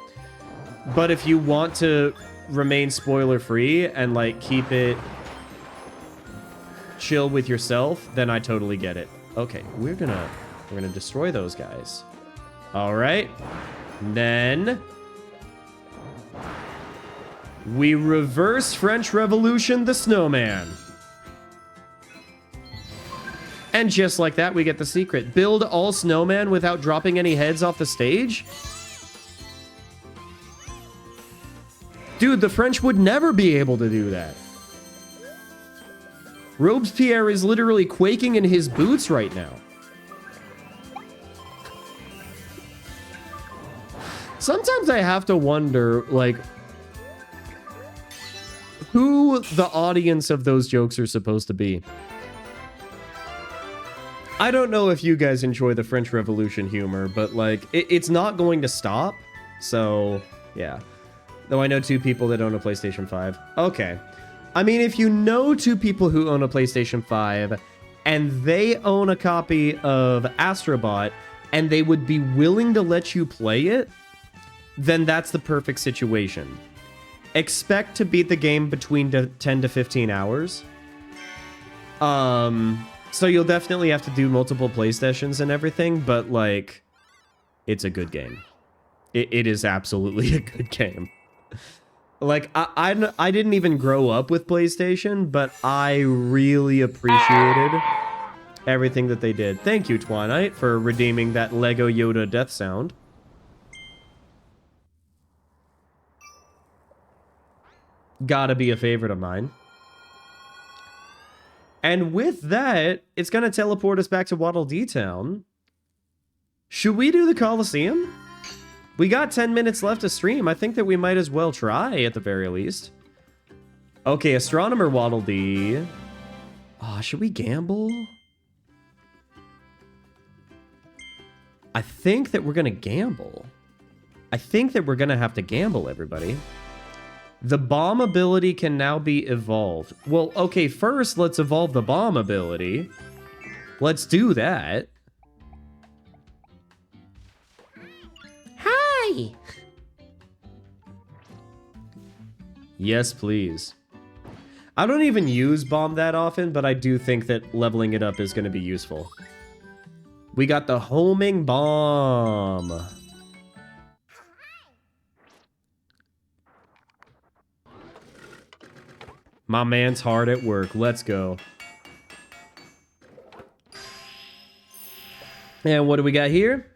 Speaker 1: But if you want to remain spoiler free and like keep it chill with yourself, then I totally get it. Okay, we're gonna destroy those guys. All right, then we reverse French Revolution the snowman. And just like that, we get the secret. Build all snowman without dropping any heads off the stage? Dude, the French would never be able to do that. Robespierre is literally quaking in his boots right now. Sometimes I have to wonder, like, who the audience of those jokes are supposed to be. I don't know if you guys enjoy the French Revolution humor, but, like, it's not going to stop. So, yeah. Though I know 2 people that own a PlayStation 5. Okay. I mean, if you know 2 people who own a PlayStation 5 and they own a copy of Astrobot and they would be willing to let you play it, then that's the perfect situation. Expect to beat the game between 10 to 15 hours. So you'll definitely have to do multiple play sessions and everything, but like, it's a good game. It is absolutely a good game. Like, I didn't even grow up with PlayStation, but I really appreciated everything that they did. Thank you, Twinite, for redeeming that Lego Yoda death sound. Gotta be a favorite of mine. And with that, it's gonna teleport us back to Waddle Dee Town. Should we do the Coliseum? We got 10 minutes left to stream. I think that we might as well try, at the very least. Okay, Astronomer Waddle Dee. Oh, should we gamble? I think that we're gonna gamble. I think that we're gonna have to gamble, everybody. The bomb ability can now be evolved. Well, okay, first let's evolve the bomb ability. Let's do that. Hi! Yes, please. I don't even use bomb that often, but I do think that leveling it up is going to be useful. We got the homing bomb. My man's hard at work. Let's go. And what do we got here?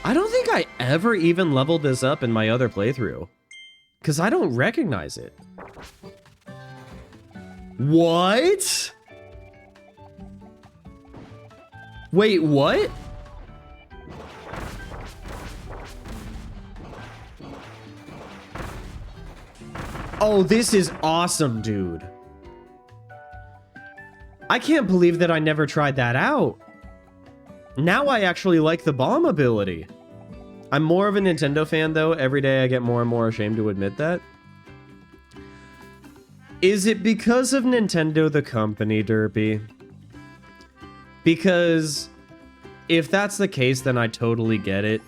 Speaker 1: I don't think I ever even leveled this up in my other playthrough. Because I don't recognize it. What? Wait, what? Oh, this is awesome, dude. I can't believe that I never tried that out. Now I actually like the bomb ability. I'm more of a Nintendo fan, though. Every day I get more and more ashamed to admit that. Is it because of Nintendo the company, Derpy? Because if that's the case, then I totally get it.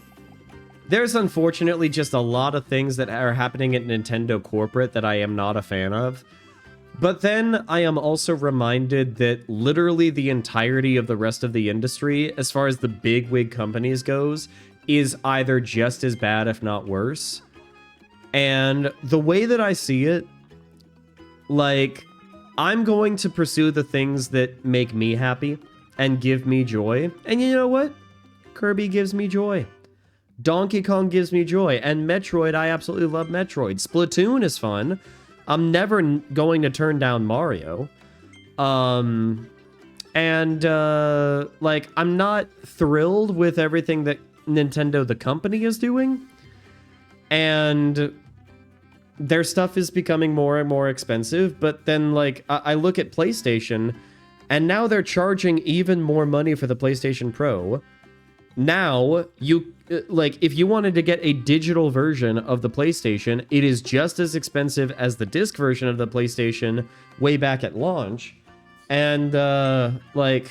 Speaker 1: There's unfortunately just a lot of things that are happening at Nintendo corporate that I am not a fan of. But then I am also reminded that literally the entirety of the rest of the industry, as far as the bigwig companies goes, is either just as bad, if not worse. And the way that I see it, like, I'm going to pursue the things that make me happy and give me joy. And you know what? Kirby gives me joy. Donkey Kong gives me joy. And Metroid, I absolutely love Metroid. Splatoon is fun. I'm never going to turn down Mario. Like, I'm not thrilled with everything that Nintendo the company is doing. And their stuff is becoming more and more expensive. But then, like, I look at PlayStation, and now they're charging even more money for the PlayStation Pro. Now, you, like, if you wanted to get a digital version of the PlayStation, it is just as expensive as the disc version of the PlayStation way back at launch. And, like,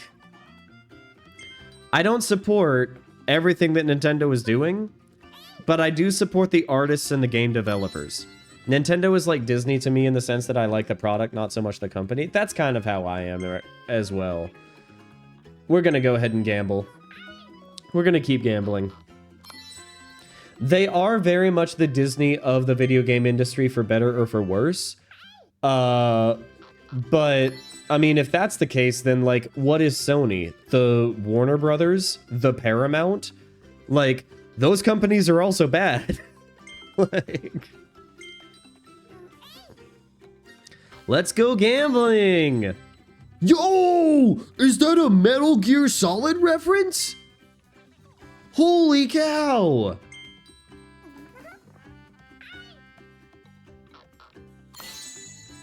Speaker 1: I don't support everything that Nintendo is doing, but I do support the artists and the game developers. Nintendo is like Disney to me in the sense that I like the product, not so much the company. That's kind of how I am as well. We're gonna go ahead and gamble. We're gonna keep gambling. They are very much the Disney of the video game industry, for better or for worse. But, I mean, if that's the case, then, like, what is Sony? The Warner Brothers? The Paramount? Like, those companies are also bad. Like... Let's go gambling!
Speaker 4: Yo! Is that a Metal Gear Solid reference?
Speaker 1: Holy cow!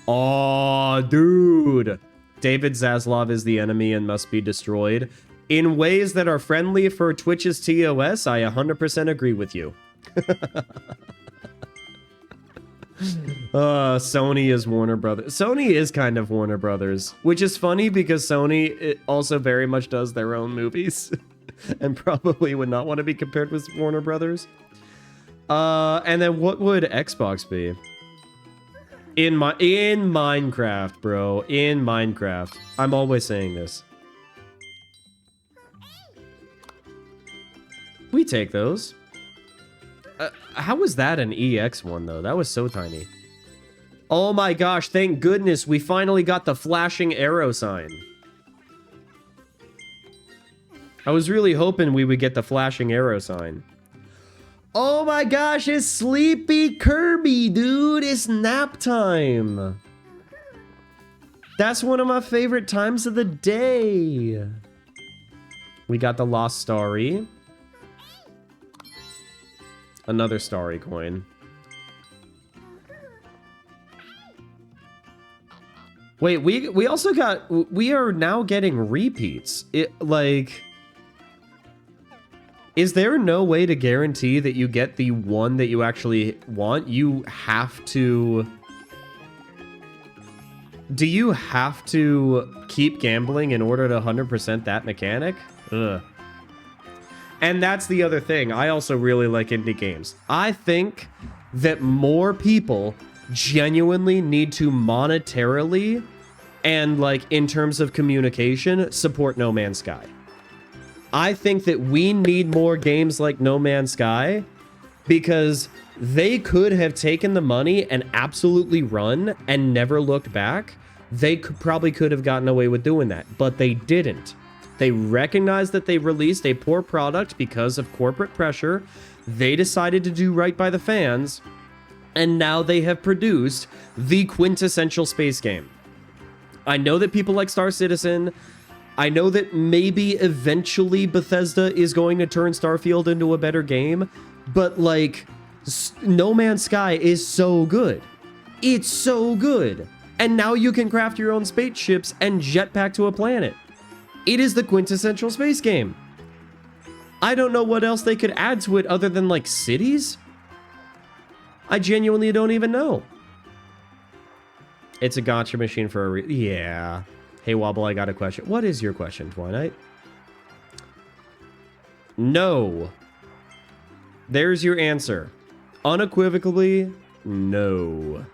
Speaker 1: Aw, dude. David Zaslav is the enemy and must be destroyed. In ways that are friendly for Twitch's TOS, I 100% agree with you. Sony is Warner Brothers. Sony is kind of Warner Brothers, which is funny because Sony also very much does their own movies and probably would not want to be compared with Warner Brothers. And then what would Xbox be? In Minecraft, bro. In Minecraft. I'm always saying this. We take those. How was that an EX one, though? That was so tiny. Oh my gosh, thank goodness we finally got the flashing arrow sign. I was really hoping we would get the flashing arrow sign. Oh my gosh, it's Sleepy Kirby, dude. It's nap time. That's one of my favorite times of the day. We got the Lost Starry. Another Starry coin. Wait, we also got... We are now getting repeats. It, like... Is there no way to guarantee that you get the one that you actually want? You have to... Do you have to keep gambling in order to 100% that mechanic? Ugh. And that's the other thing. I also really like indie games. I think that more people genuinely need to monetarily and, like, in terms of communication, support No Man's Sky. I think that we need more games like No Man's Sky because they could have taken the money and absolutely run and never looked back. They probably could have gotten away with doing that, but they didn't. They recognized that they released a poor product because of corporate pressure. They decided to do right by the fans, and now they have produced the quintessential space game. I know that people like Star Citizen. I know that maybe eventually Bethesda is going to turn Starfield into a better game, but like, No Man's Sky is so good. It's so good. And now you can craft your own spaceships and jetpack to a planet. It is the quintessential space game. I don't know what else they could add to it other than like cities. I genuinely don't even know. It's a gotcha machine for a yeah. Hey, Wobble, I got a question. What is your question, Twilight? No. There's your answer. Unequivocally, no.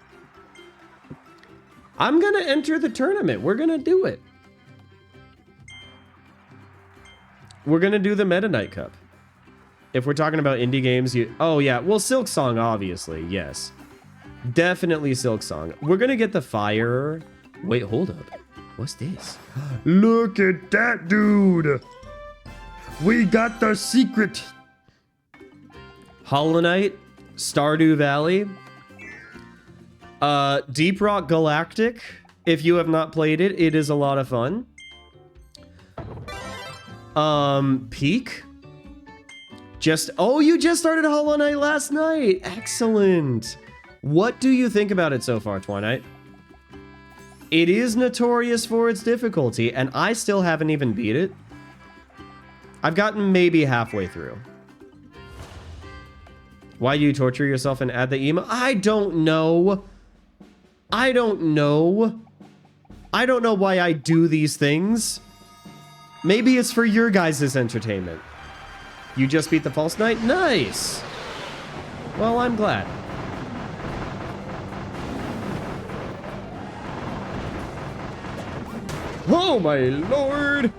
Speaker 1: I'm going to enter the tournament. We're going to do it. We're going to do the Meta Knight Cup. If we're talking about indie games, oh yeah, well, Silk Song, obviously, yes. Definitely Silk Song. We're going to get the fire. Wait, hold up. What's this?
Speaker 4: Look at that, dude. We got the secret.
Speaker 1: Hollow Knight, Stardew Valley, Deep Rock Galactic. If you have not played it, it is a lot of fun. Peak. Oh, you just started Hollow Knight last night. Excellent. What do you think about it so far, Twilight? It is notorious for its difficulty, and I still haven't even beat it. I've gotten maybe halfway through. Why do you torture yourself and add the emo? I don't know. I don't know. I don't know why I do these things. Maybe it's for your guys' entertainment. You just beat the False Knight? Nice. Well, I'm glad. Oh my lord!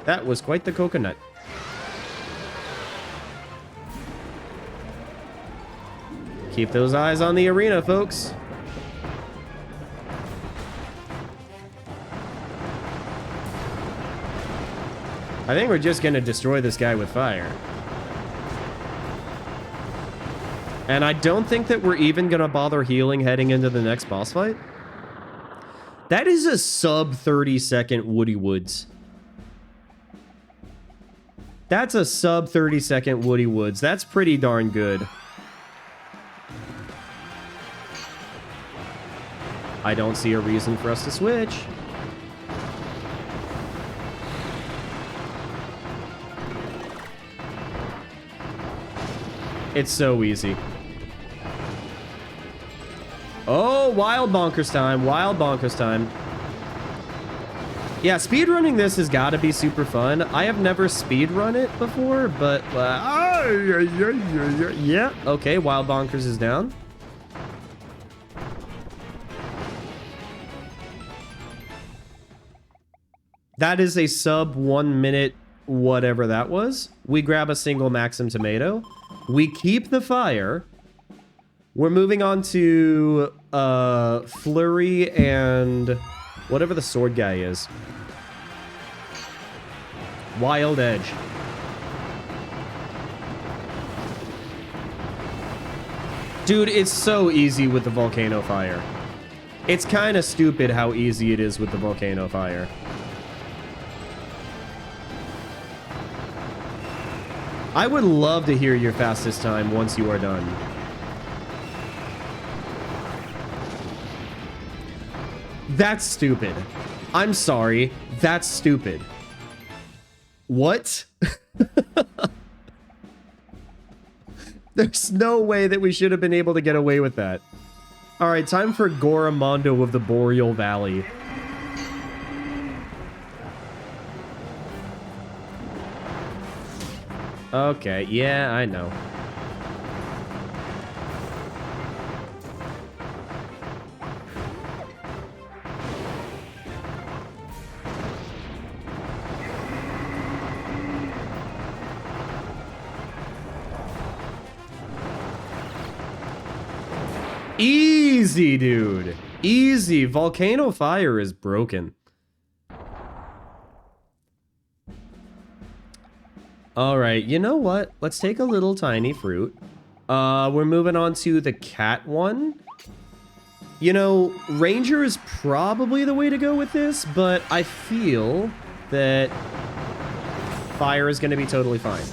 Speaker 1: That was quite the coconut. Keep those eyes on the arena, folks. I think we're just gonna destroy this guy with fire. And I don't think that we're even gonna bother healing heading into the next boss fight. That is a sub 30-second Woody Woods. That's a sub 30-second Woody Woods. That's pretty darn good. I don't see a reason for us to switch. It's so easy. Oh, wild bonkers time. Wild bonkers time. Yeah, speedrunning this has got to be super fun. I have never speedrun it before, but... yeah, okay, wild bonkers is down. That is a sub 1 minute whatever that was. We grab a single Maxim tomato. We keep the fire. We're moving on to Flurry and whatever the sword guy is. Wild Edge. Dude, it's so easy with the volcano fire. It's kind of stupid how easy it is with the volcano fire. I would love to hear your fastest time once you are done. That's stupid. I'm sorry. That's stupid. What? There's no way that we should have been able to get away with that. All right, time for Goramondo of the Boreal Valley. Okay, yeah, I know. Easy, dude. Easy. Volcano Fire is broken. All right, you know what? Let's take a little tiny fruit. We're moving on to the cat one. You know, Ranger is probably the way to go with this, but I feel that fire is going to be totally fine.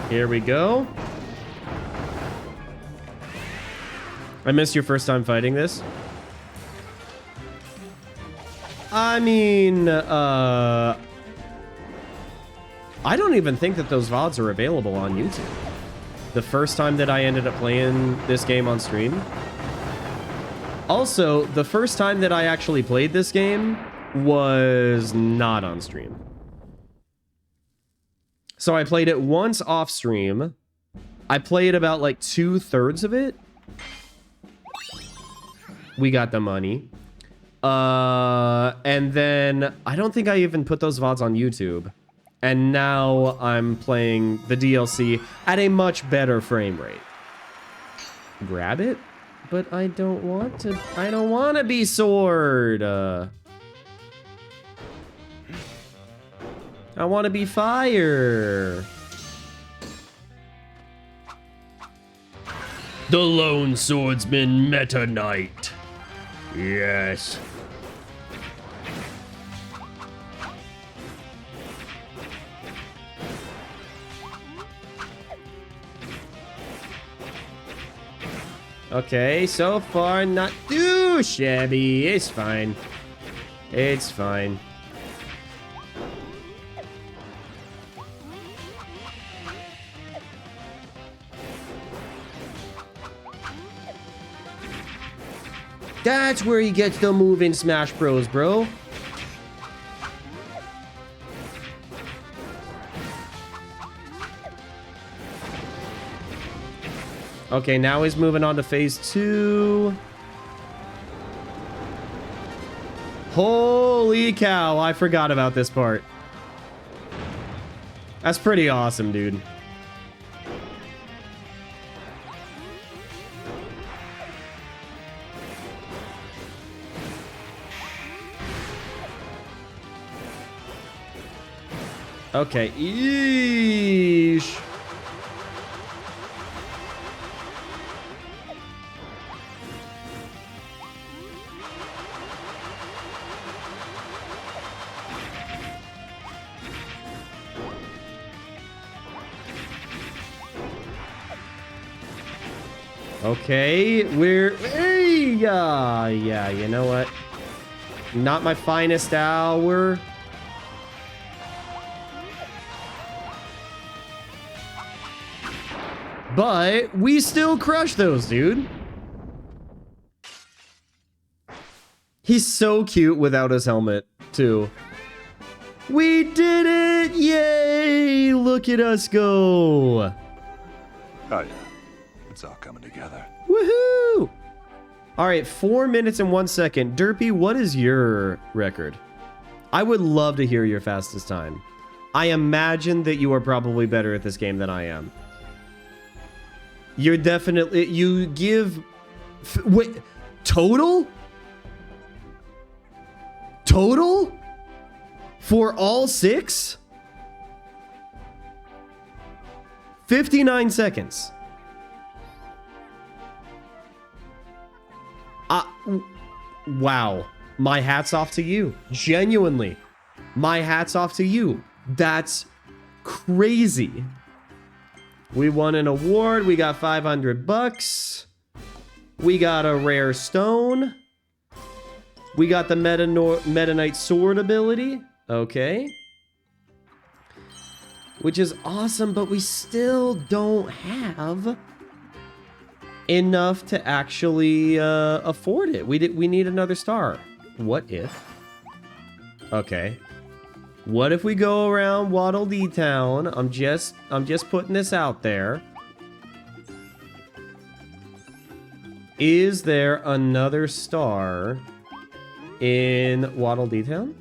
Speaker 1: Here we go. I missed your first time fighting this. I mean, I don't even think that those VODs are available on YouTube. The first time that I ended up playing this game on stream. Also, the first time that I actually played this game was not on stream. So I played it once off stream. I played about like 2/3 of it. We got the money. And then I don't think I even put those VODs on YouTube. And now I'm playing the DLC at a much better frame rate. Grab it? But I don't want to. I don't want to be sword. I want to be fire. The Lone Swordsman Meta Knight. Yes. Okay, so far not too shabby. It's fine. It's fine. That's where he gets the move in Smash Bros, bro. Okay, now he's moving on to phase 2. Holy cow, I forgot about this part. That's pretty awesome, dude. Okay, eesh. Okay, we're... Hey, yeah, you know what? Not my finest hour. But we still crush those, dude. He's so cute without his helmet, too. We did it! Yay! Look at us go!
Speaker 5: Oh yeah, it's all coming together.
Speaker 1: Woohoo! All right, 4 minutes and 1 second. Derpy, what is your record? I would love to hear your fastest time. I imagine that you are probably better at this game than I am. You're definitely... You give... Wait, total? Total? For all 6? 59 seconds. Wow. My hat's off to you. Genuinely. My hat's off to you. That's crazy. We won an award. We got $500. We got a rare stone. We got the Meta Knight sword ability. Okay. Which is awesome, but we still don't have enough to actually afford it. We need another star. What if? Okay. What if we go around Waddle Dee Town? I'm just putting this out there. Is there another star in Waddle Dee Town?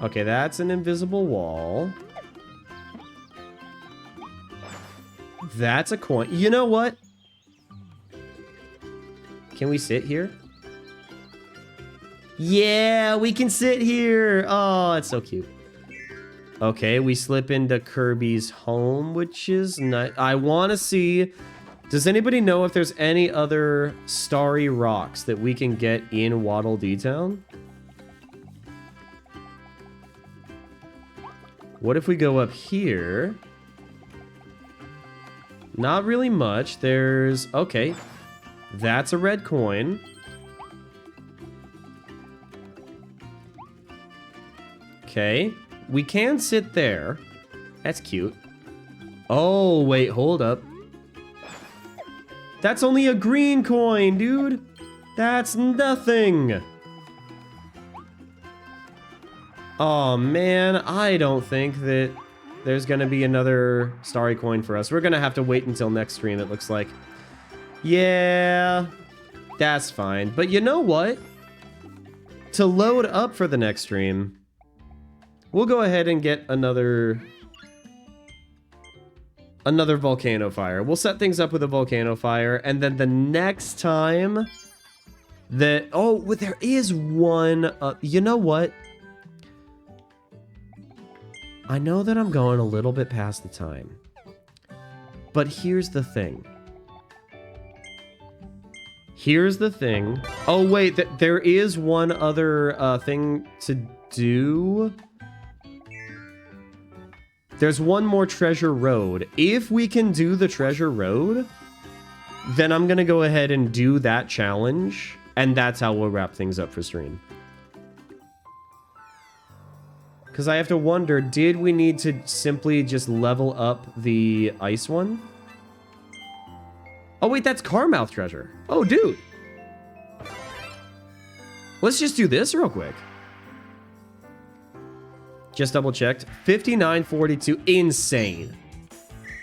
Speaker 1: Okay, that's an invisible wall. That's a coin. You know what? Can we sit here? Yeah, we can sit here. Oh, it's so cute. Okay, we slip into Kirby's home, which is nice. I want to see... Does anybody know if there's any other starry rocks that we can get in Waddle Dee Town? What if we go up here? Not really much. There's... Okay. That's a red coin. Okay. We can sit there. That's cute. Oh, wait. Hold up. That's only a green coin, dude. That's nothing. Oh, man. I don't think that there's going to be another starry coin for us. We're going to have to wait until next stream, it looks like. Yeah. That's fine. But you know what? To load up for the next stream, we'll go ahead and get another volcano fire. We'll set things up with a volcano fire, and then the next time that... Oh, well, there is one... you know what? I know that I'm going a little bit past the time, but here's the thing. Here's the thing. Oh, wait, there is one other thing to do. There's one more treasure road. If we can do the treasure road, then I'm going to go ahead and do that challenge, and that's how we'll wrap things up for stream. Because I have to wonder, did we need to simply just level up the ice one? Oh, wait, that's Carmouth treasure. Oh, dude. Let's just do this real quick. Just double checked. 5942. Insane.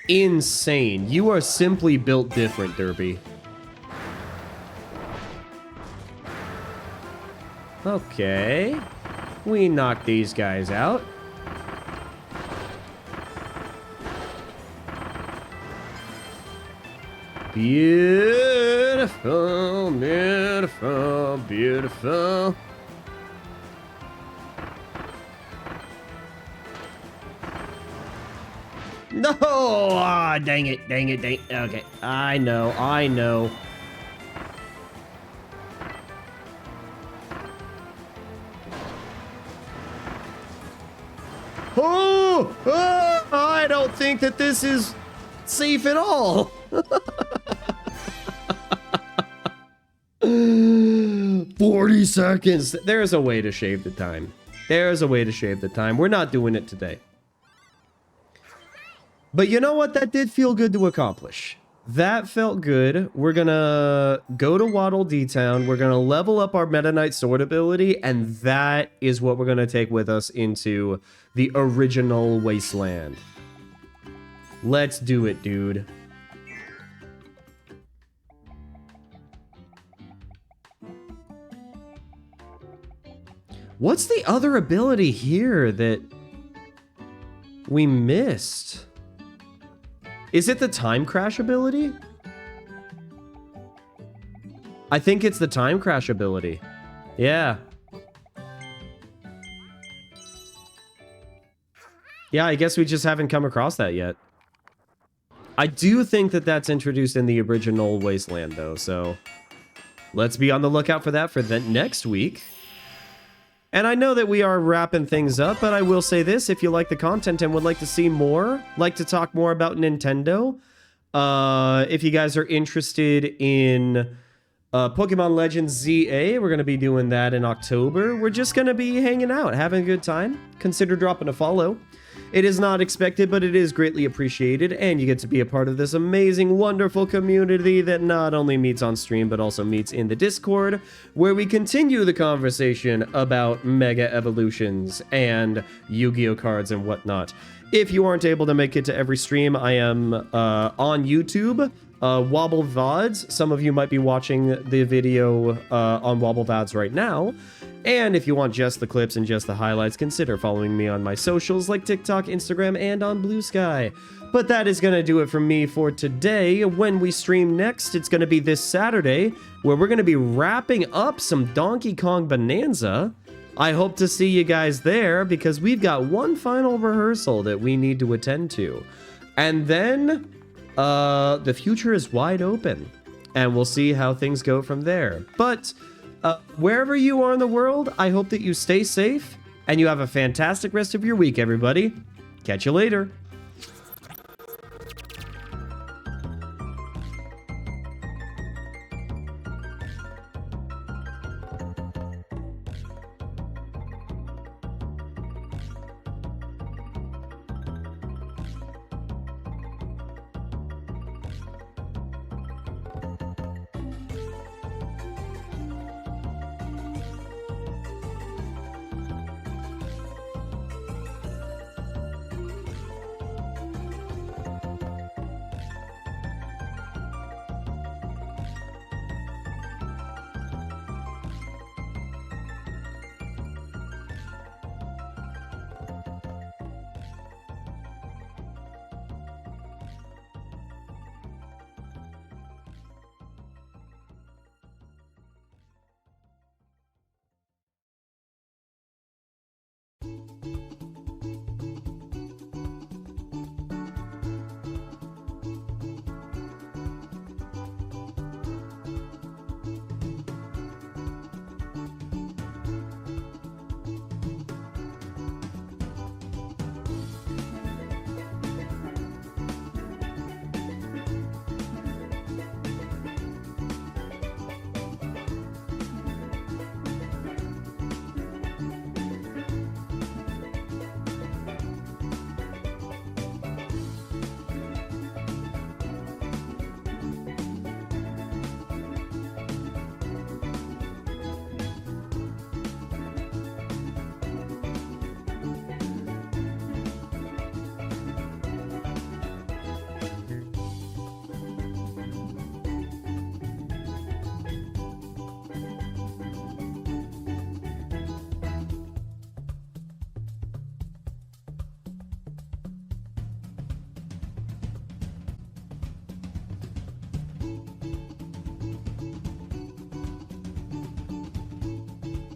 Speaker 1: Insane. You are simply built different, Derby. Okay. We knock these guys out. Beautiful, beautiful, beautiful. No! Ah, dang it, dang it, dang it. Okay, I know, I know. Oh! Oh! I don't think that this is safe at all. 40 seconds. There's a way to shave the time. There's a way to shave the time. We're not doing it today. But you know what? That did feel good to accomplish. That felt good. We're gonna go to Waddle Dee Town. We're gonna level up our Meta Knight sword ability, and that is what we're gonna take with us into the original Wasteland. Let's do it, dude. What's the other ability here that we missed? Is it the time crash ability? I think it's the time crash ability. Yeah. Yeah, I guess we just haven't come across that yet. I do think that that's introduced in the original Wasteland, though, so let's be on the lookout for that for the next week. And I know that we are wrapping things up, but I will say this, if you like the content and would like to see more, like to talk more about Nintendo, If you guys are interested in Pokemon Legends ZA, we're going to be doing that in October. We're just going to be hanging out, having a good time. Consider dropping a follow. It is not expected, but it is greatly appreciated, and you get to be a part of this amazing, wonderful community that not only meets on stream, but also meets in the Discord, where we continue the conversation about Mega Evolutions and Yu-Gi-Oh cards and whatnot. If you aren't able to make it to every stream, I am on YouTube, Wobble VODs. Some of you might be watching the video on Wobble VODs right now. And if you want just the clips and just the highlights, consider following me on my socials like TikTok, Instagram, and on Blue Sky. But that is going to do it from me for today. When we stream next, it's going to be this Saturday, where we're going to be wrapping up some Donkey Kong Bonanza. I hope to see you guys there, because we've got one final rehearsal that we need to attend to. And then, the future is wide open, and we'll see how things go from there. But wherever you are in the world, I hope that you stay safe, and you have a fantastic rest of your week, everybody. Catch you later.